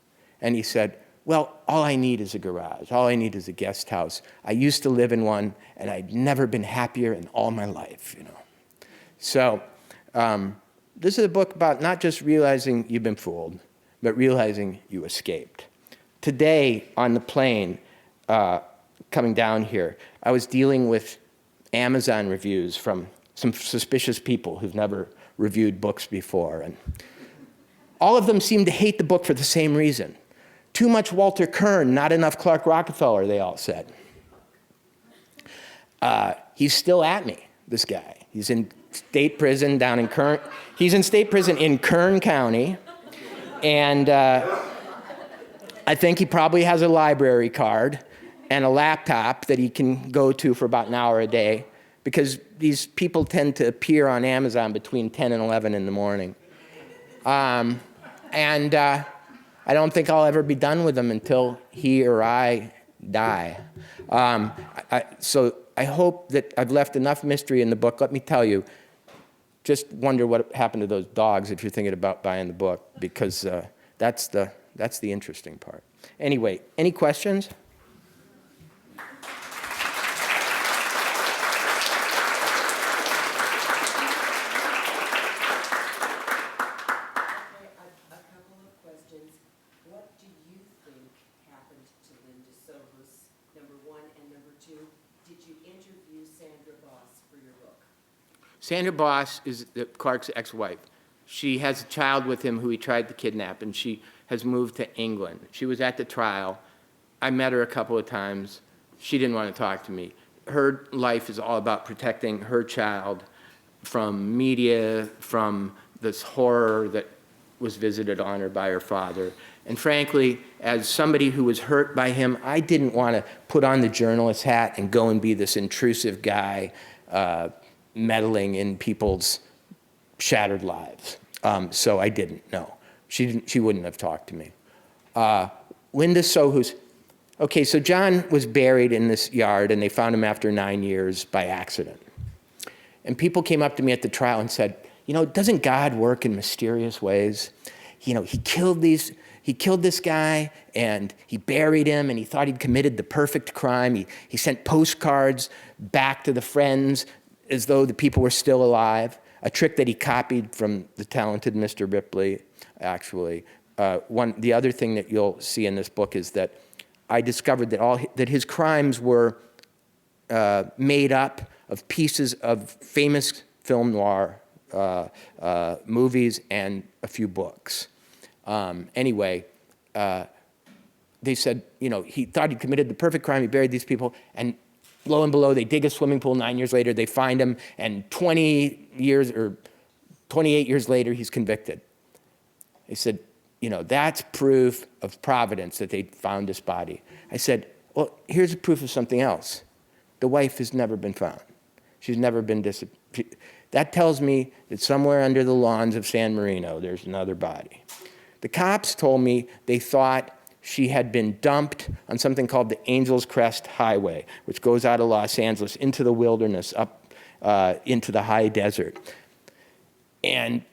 And he said, well, all I need is a garage. All I need is a guest house. I used to live in one, and I'd never been happier in all my life, So this is a book about not just realizing you've been fooled, but realizing you escaped. Today, on the plane coming down here, I was dealing with Amazon reviews from some suspicious people who've never reviewed books before. And all of them seemed to hate the book for the same reason. Too much Walter Kirn, not enough Clark Rockefeller, they all said. He's still at me, this guy. He's in state prison down in Kern. He's in state prison in Kern County. And I think he probably has a library card and a laptop that he can go to for about an hour a day, because these people tend to appear on Amazon between 10 and 11 in the morning. I don't think I'll ever be done with them until he or I die. So I hope that I've left enough mystery in the book. Let me tell you, just wonder what happened to those dogs if you're thinking about buying the book, because that's the interesting part. Anyway, any questions? Sandra Boss is Clark's ex-wife. She has a child with him who he tried to kidnap, and she has moved to England. She was at the trial. I met her a couple of times. She didn't want to talk to me. Her life is all about protecting her child from media, from this horror that was visited on her by her father. And frankly, as somebody who was hurt by him, I didn't want to put on the journalist hat and go and be this intrusive guy meddling in people's shattered lives. So I didn't, no. She wouldn't have talked to me. Linda Sohus, okay, so John was buried in this yard, and they found him after 9 years by accident. And people came up to me at the trial and said, doesn't God work in mysterious ways? He killed this guy, and he buried him, and he thought he'd committed the perfect crime. He sent postcards back to the friends as though the people were still alive, a trick that he copied from the talented Mr. Ripley, actually. The other thing that you'll see in this book is that I discovered that his crimes were made up of pieces of famous film noir movies and a few books. Anyway, they said, he thought he committed the perfect crime, he buried these people, and lo and below, they dig a swimming pool 9 years later, they find him, and 28 years later, he's convicted. They said, that's proof of providence that they found this body. I said, well, here's a proof of something else. The wife has never been found. She's never been disappeared. That tells me that somewhere under the lawns of San Marino, there's another body. The cops told me they thought she had been dumped on something called the Angel's Crest Highway, which goes out of Los Angeles into the wilderness, up into the high desert. And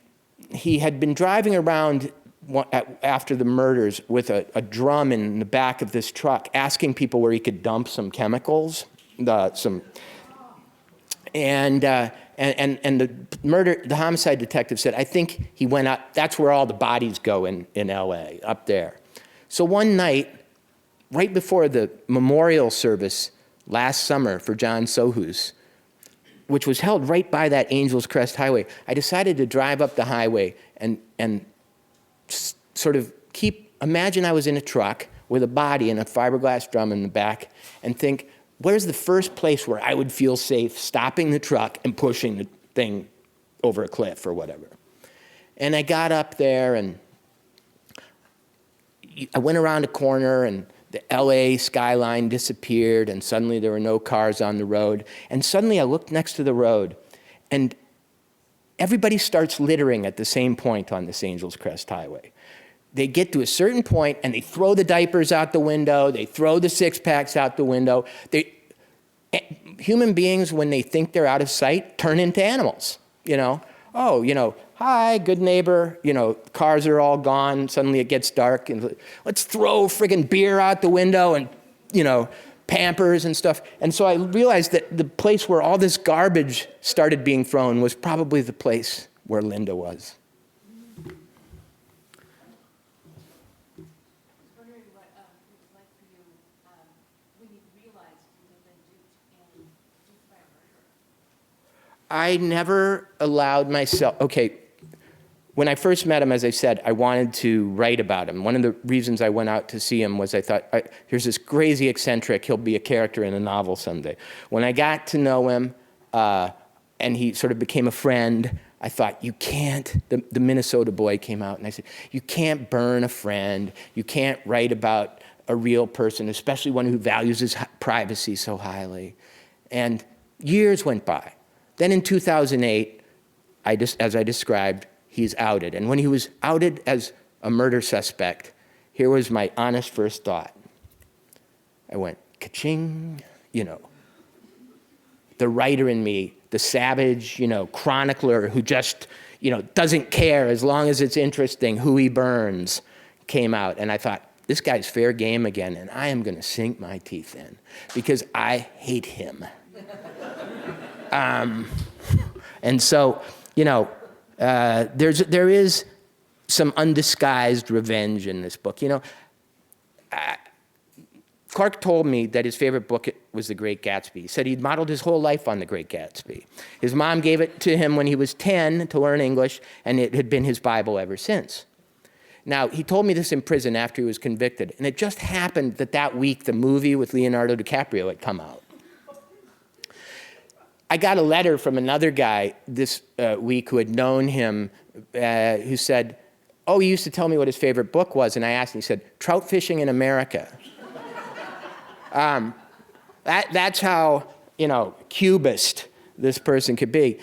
he had been driving around after the murders with a drum in the back of this truck, asking people where he could dump some chemicals, and the homicide detective said, I think he went up, that's where all the bodies go in LA, up there. So one night, right before the memorial service last summer for John Sohus, which was held right by that Angel's Crest Highway, I decided to drive up the highway and sort of imagine I was in a truck with a body and a fiberglass drum in the back, and think, where's the first place where I would feel safe stopping the truck and pushing the thing over a cliff or whatever? And I got up there, and I went around a corner, and the LA skyline disappeared, and suddenly there were no cars on the road. And suddenly I looked next to the road, and everybody starts littering at the same point on this Angel's Crest Highway. They get to a certain point, and they throw the diapers out the window, they throw the six-packs out the window. Human beings, when they think they're out of sight, turn into animals, you know? Oh, you know, hi, good neighbor, you know, cars are all gone, suddenly it gets dark, and let's throw friggin' beer out the window and, you know, Pampers and stuff. And so I realized that the place where all this garbage started being thrown was probably the place where Linda was. I never allowed myself, okay, when I first met him, as I said, I wanted to write about him. One of the reasons I went out to see him was I thought, here's this crazy eccentric, he'll be a character in a novel someday. When I got to know him, and he sort of became a friend, I thought, you can't, the Minnesota Boy came out, and I said, you can't burn a friend, you can't write about a real person, especially one who values his privacy so highly. And years went by. Then in 2008, as I described, he's outed. And when he was outed as a murder suspect, here was my honest first thought. I went, ka-ching, you know. The writer in me, the savage, you know, chronicler who just, you know, doesn't care as long as it's interesting who he burns, came out. And I thought, this guy's fair game again, and I am going to sink my teeth in because I hate him. And so, you know, there is some undisguised revenge in this book. You know, Clark told me that his favorite book was The Great Gatsby. He said he'd modeled his whole life on The Great Gatsby. His mom gave it to him when he was 10 to learn English, and it had been his Bible ever since. Now, he told me this in prison after he was convicted, and it just happened that week the movie with Leonardo DiCaprio had come out. I got a letter from another guy this week who had known him, who said, oh, he used to tell me what his favorite book was, and I asked him, he said, Trout Fishing in America. That's how, you know, cubist this person could be.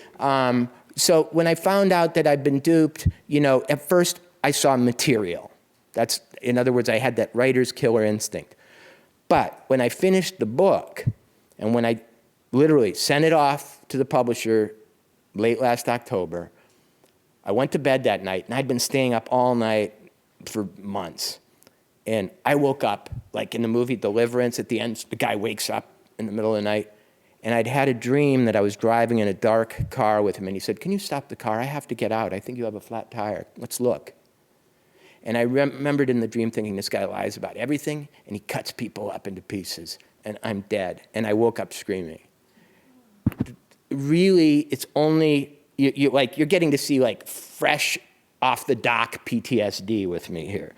So when I found out that I'd been duped, you know, at first I saw material. That's, in other words, I had that writer's killer instinct. But when I finished the book, and when I literally sent it off to the publisher late last October, I went to bed that night, and I'd been staying up all night for months. And I woke up, like in the movie Deliverance, at the end, the guy wakes up in the middle of the night, and I'd had a dream that I was driving in a dark car with him, and he said, can you stop the car? I have to get out. I think you have a flat tire. Let's look. And I remembered in the dream thinking, this guy lies about everything, and he cuts people up into pieces, and I'm dead. And I woke up screaming. Really, it's only, you're getting to see like fresh off the dock PTSD with me here.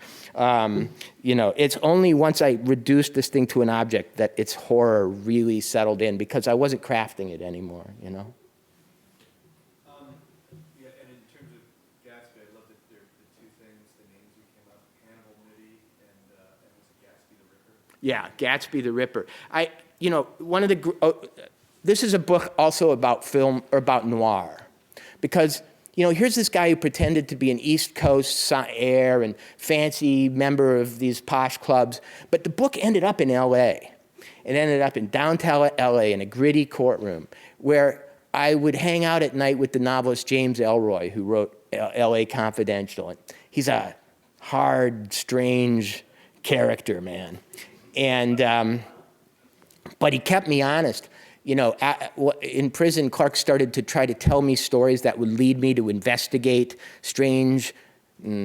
You know, it's only once I reduced this thing to an object that its horror really settled in because I wasn't crafting it anymore, you know? Yeah, and in terms of Gatsby, I love that the two things, the names you came up, Hannibal Mitty and was it Gatsby the Ripper? Yeah, Gatsby the Ripper. You know, one of the, this is a book also about film, or about noir. Because, you know, here's this guy who pretended to be an East Coast heir and fancy member of these posh clubs, but the book ended up in L.A. It ended up in downtown L.A. in a gritty courtroom where I would hang out at night with the novelist James Ellroy, who wrote L.A. Confidential. And he's a hard, strange character, man. And, but he kept me honest. You know, in prison, Clark started to try to tell me stories that would lead me to investigate strange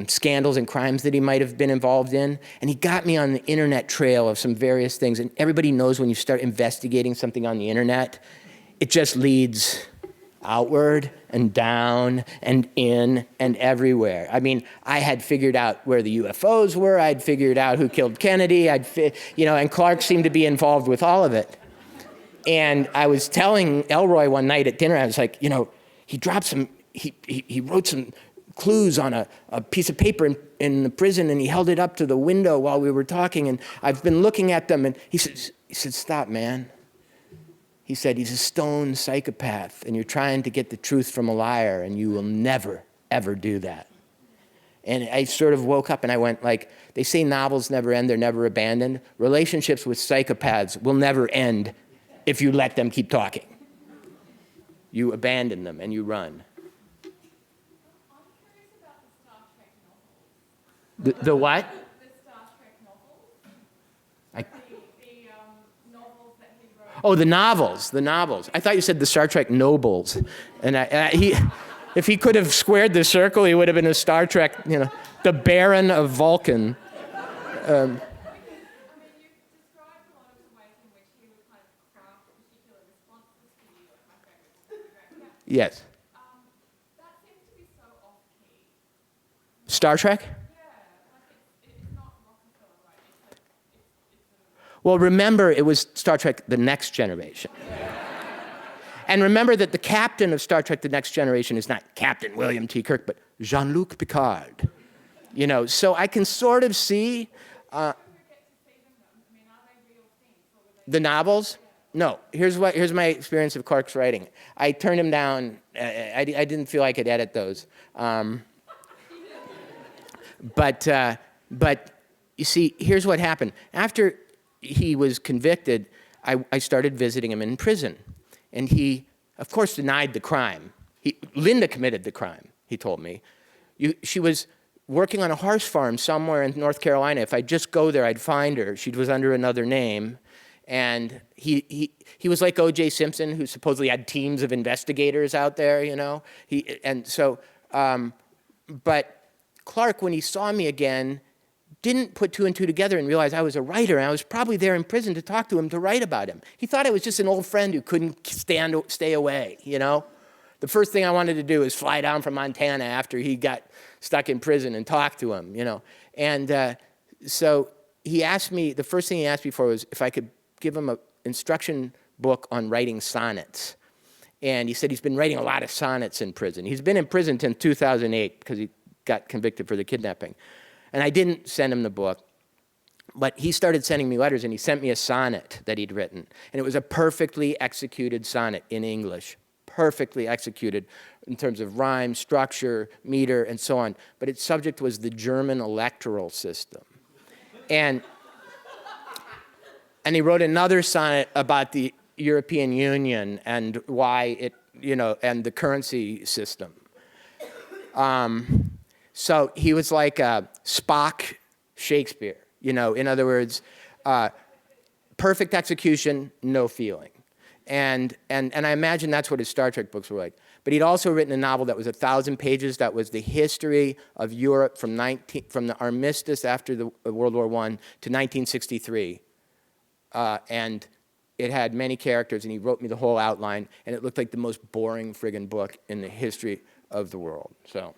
scandals and crimes that he might have been involved in. And he got me on the internet trail of some various things. And everybody knows when you start investigating something on the internet, it just leads outward and down and in and everywhere. I mean, I had figured out where the UFOs were. I'd figured out who killed Kennedy. And Clark seemed to be involved with all of it. And I was telling Elroy one night at dinner, I was like, he dropped he wrote some clues on a piece of paper in the prison, and he held it up to the window while we were talking, and I've been looking at them, and he said, stop, man. He said, he's a stone psychopath, and you're trying to get the truth from a liar, and you will never, ever do that. And I sort of woke up and I went like, they say novels never end, they're never abandoned. Relationships with psychopaths will never end if you let them keep talking. You abandon them and you run. I'm curious about the Star Trek novels. The what? The Star Trek novels. I, The novels that he wrote. Oh, the novels. I thought you said the Star Trek nobles. And if he could have squared the circle, he would have been a Star Trek, the Baron of Vulcan. I mean, you've described a lot of the ways in which he would kind of craft particular responses to you, like my favorite. Yes. That seems to be so off-key. Star Trek? Yeah, like it's not Rockefeller, right? Well, remember, it was Star Trek The Next Generation. And remember that the captain of Star Trek The Next Generation is not Captain William T. Kirk, but Jean-Luc Picard. So I can sort of see the novels. No, here's my experience of Clark's writing. I turned him down. I didn't feel I could edit those. But you see, here's what happened. After he was convicted, I started visiting him in prison. And he, of course, denied the crime. Linda committed the crime, he told me. She was working on a horse farm somewhere in North Carolina. If I'd just go there, I'd find her. She was under another name. And he was like O.J. Simpson, who supposedly had teams of investigators out there, But Clark, when he saw me again, didn't put two and two together and realize I was a writer, and I was probably there in prison to talk to him, to write about him. He thought I was just an old friend who couldn't stay away, The first thing I wanted to do was fly down from Montana after he got stuck in prison and talk to him, And so he asked me, the first thing he asked me for was if I could give him an instruction book on writing sonnets. And he said he's been writing a lot of sonnets in prison. He's been in prison since 2008 because he got convicted for the kidnapping. And I didn't send him the book, but he started sending me letters, and he sent me a sonnet that he'd written. And it was a perfectly executed sonnet in English, perfectly executed in terms of rhyme, structure, meter, and so on. But its subject was the German electoral system. And he wrote another sonnet about the European Union and why it, and the currency system. So he was like Spock Shakespeare, in other words, perfect execution, no feeling. And I imagine that's what his Star Trek books were like. But he'd also written a novel that was 1,000 pages that was the history of Europe from the armistice after the World War I to 1963. And it had many characters, and he wrote me the whole outline, and it looked like the most boring friggin' book in the history of the world. So.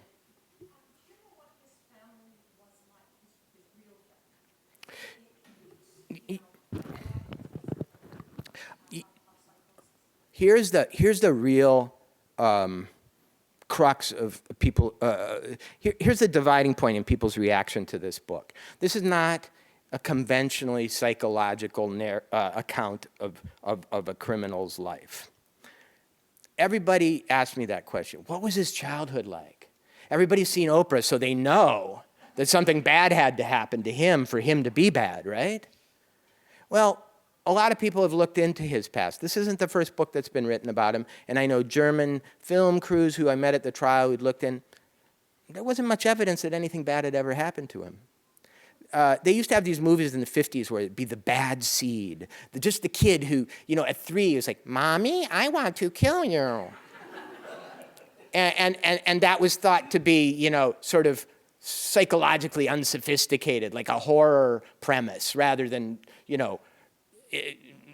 Here's the real crux of people. Here's the dividing point in people's reaction to this book. This is not a conventionally psychological account of a criminal's life. Everybody asked me that question. What was his childhood like? Everybody's seen Oprah, so they know that something bad had to happen to him for him to be bad, right? Well, a lot of people have looked into his past. This isn't the first book that's been written about him, and I know German film crews who I met at the trial who'd looked in. There wasn't much evidence that anything bad had ever happened to him. They used to have these movies in the 50s where it'd be the bad seed. Just the kid who, at 3 was like, Mommy, I want to kill you. and that was thought to be, sort of psychologically unsophisticated, like a horror premise, rather than,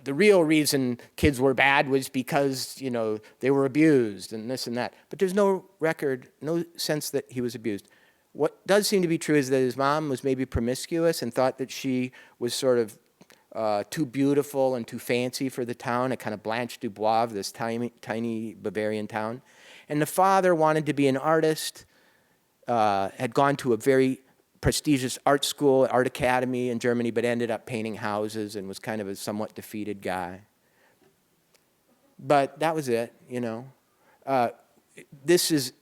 the real reason kids were bad was because, you know, they were abused and this and that. But there's no record, no sense that he was abused. What does seem to be true is that his mom was maybe promiscuous and thought that she was sort of too beautiful and too fancy for the town, a kind of Blanche Dubois of this tiny Bavarian town. And the father wanted to be an artist, had gone to a very prestigious art school, art academy in Germany, but ended up painting houses and was kind of a somewhat defeated guy. But that was it, you know. This is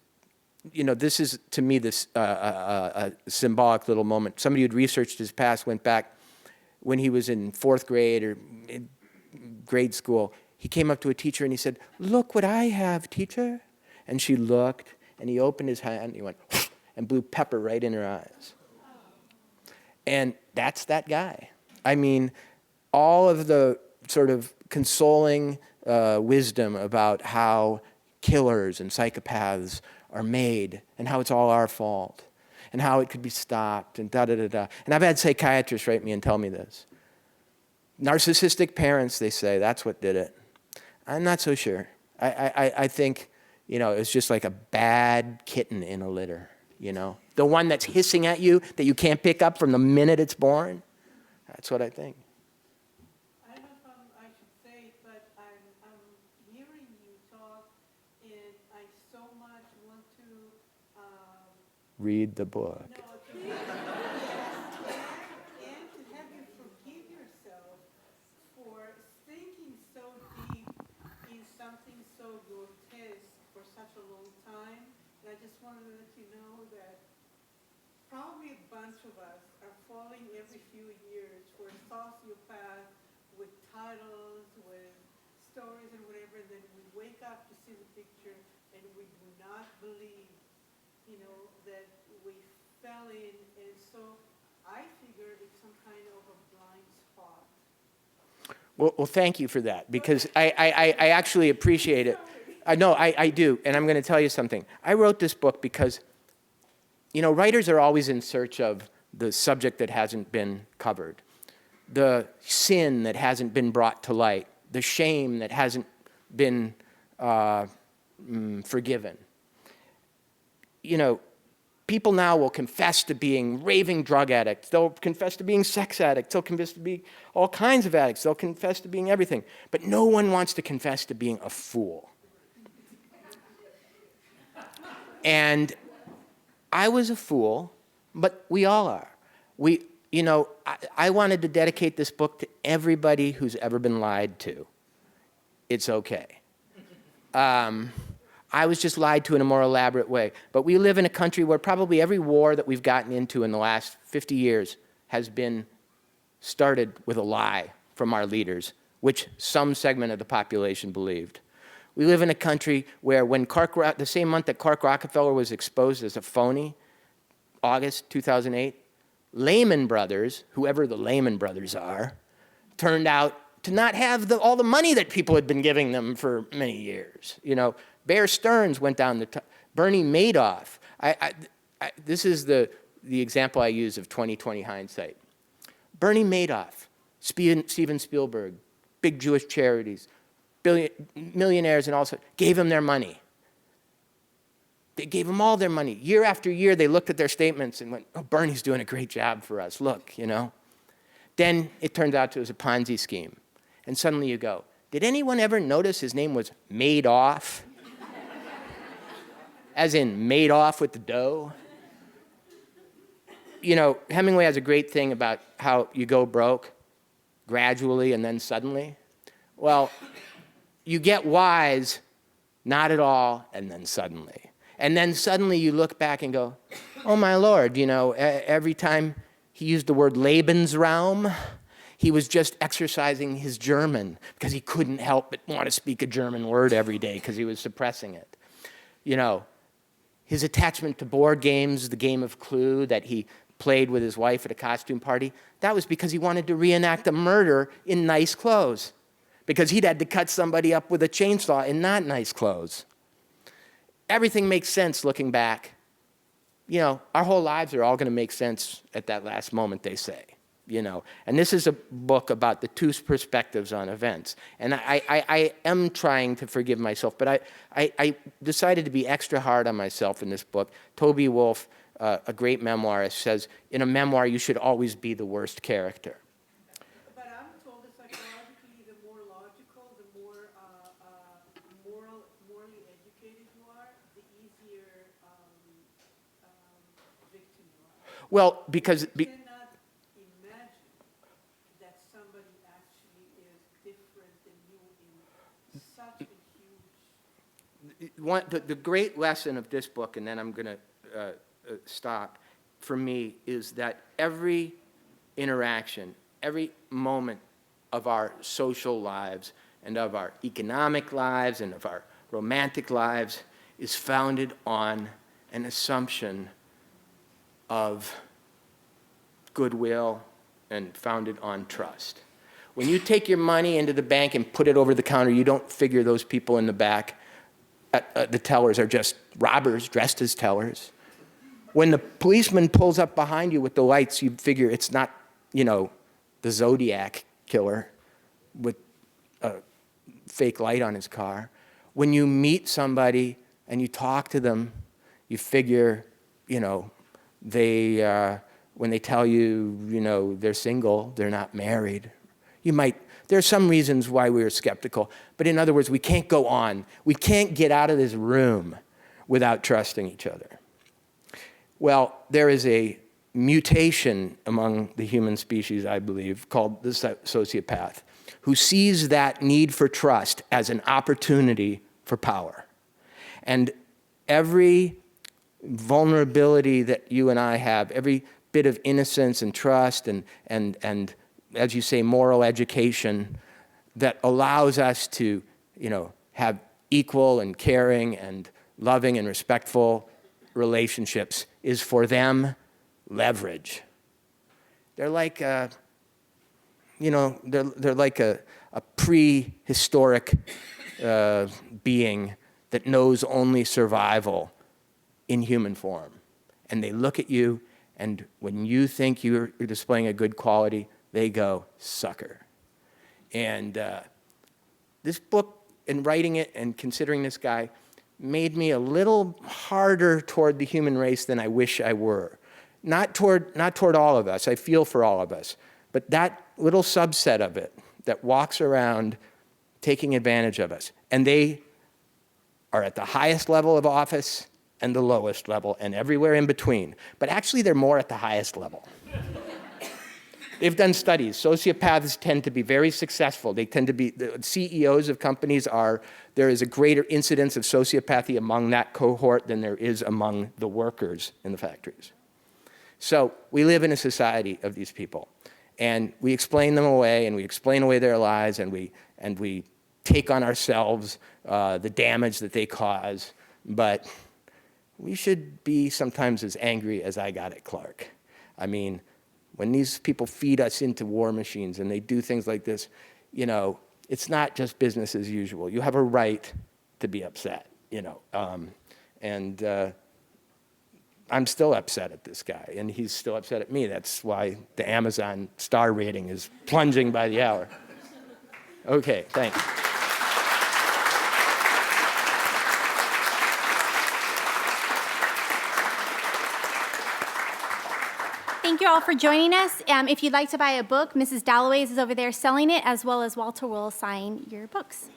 to me this a symbolic little moment. Somebody who'd researched his past went back when he was in 4th grade or in grade school. He came up to a teacher and he said, "Look what I have, teacher." And she looked, and he opened his hand, and he went, and blew pepper right in her eyes. And that's that guy. I mean, all of the sort of consoling wisdom about how killers and psychopaths are made and how it's all our fault and how it could be stopped and da-da-da-da. And I've had psychiatrists write me and tell me this. Narcissistic parents, they say, that's what did it. I'm not so sure. I think, you know, it's just like a bad kitten in a litter, you know. The one that's hissing at you that you can't pick up from the minute it's born. That's what I think. I don't know if I should say it, but I'm hearing you talk, and I so much want to Read the book. no, to read the book, and to have you forgive yourself for thinking so deep in something so grotesque for such a long time. And I just wanted to let you know that probably a bunch of us are falling every few years for a sociopath with titles, with stories and whatever, and then we wake up to see the picture and we do not believe, you know, that we fell in. And so I figure it's some kind of a blind spot. Well, thank you for that, because I actually appreciate it. I do, and I'm going to tell you something. I wrote this book because, you know, writers are always in search of the subject that hasn't been covered, the sin that hasn't been brought to light, the shame that hasn't been forgiven. You know, people now will confess to being raving drug addicts. They'll confess to being sex addicts. They'll confess to being all kinds of addicts. They'll confess to being everything. But no one wants to confess to being a fool. And I was a fool, but we all are. You know, I wanted to dedicate this book to everybody who's ever been lied to. It's okay. I was just lied to in a more elaborate way. But we live in a country where probably every war that we've gotten into in the last 50 years has been started with a lie from our leaders, which some segment of the population believed. We live in a country where when the same month that Rockefeller was exposed as a phony, August 2008, Lehman Brothers, whoever the Lehman Brothers are, turned out to not have all the money that people had been giving them for many years. You know, Bear Stearns went down the Bernie Madoff. This is the example I use of 20/20 hindsight. Bernie Madoff, Steven Spielberg, big Jewish charities, millionaires and all sorts, gave him their money. They gave him all their money. Year after year, they looked at their statements and went, "Oh, Bernie's doing a great job for us. Look, you know." Then it turned out it was a Ponzi scheme. And suddenly you go, did anyone ever notice his name was Madoff? As in made off with the dough? You know, Hemingway has a great thing about how you go broke gradually and then suddenly. Well, you get wise, not at all, and then suddenly. And then suddenly you look back and go, oh my Lord, you know, every time he used the word Lebensraum, he was just exercising his German because he couldn't help but want to speak a German word every day because he was suppressing it. You know, his attachment to board games, the game of Clue that he played with his wife at a costume party, that was because he wanted to reenact a murder in nice clothes because he'd had to cut somebody up with a chainsaw in not nice clothes. Everything makes sense looking back. You know, our whole lives are all going to make sense at that last moment, they say. you know. And this is a book about the two perspectives on events. And I am trying to forgive myself, but I decided to be extra hard on myself in this book. Toby Wolfe, a great memoirist, says, in a memoir, you should always be the worst character. But I'm told that psychologically, the more logical, the more morally educated you are, the easier victim you are. Well, because... You cannot imagine that somebody actually is different than you in such a huge... the great lesson of this book, and then I'm going to stop, for me, is that every interaction, every moment of our social lives and of our economic lives and of our romantic lives is founded on an assumption of goodwill and founded on trust. When you take your money into the bank and put it over the counter, you don't figure those people in the back at the tellers are just robbers dressed as tellers. When the policeman pulls up behind you with the lights, you figure it's not, you know, the Zodiac killer with a fake light on his car. When you meet somebody and you talk to them, you figure, you know, when they tell you, you know, they're single, they're not married. There are some reasons why we're skeptical, but in other words, we can't go on. We can't get out of this room without trusting each other. Well, there is a mutation among the human species, I believe, called the sociopath, who sees that need for trust as an opportunity for power. And every vulnerability that you and I have, every bit of innocence and trust and as you say, moral education that allows us to, you know, have equal and caring and loving and respectful relationships is for them leverage. They're like they're like a prehistoric being that knows only survival in human form. And they look at you, and when you think you're displaying a good quality, they go, sucker. And this book, in writing it and considering this guy, made me a little harder toward the human race than I wish I were. Not toward all of us. I feel for all of us. But that little subset of it that walks around taking advantage of us. And they are at the highest level of office and the lowest level and everywhere in between. But actually, they're more at the highest level. They've done studies. Sociopaths tend to be very successful. They tend to be, the CEOs of companies there is a greater incidence of sociopathy among that cohort than there is among the workers in the factories. So we live in a society of these people. And we explain them away, and we explain away their lives, and we take on ourselves the damage that they cause. But we should be sometimes as angry as I got at Clark. I mean, when these people feed us into war machines and they do things like this, you know, it's not just business as usual. You have a right to be upset, you know. I'm still upset at this guy, and he's still upset at me. That's why the Amazon star rating is plunging by the hour. Okay, thanks. Thank you all for joining us. If you'd like to buy a book, Mrs. Dalloway's is over there selling it, as well as Walter will sign your books.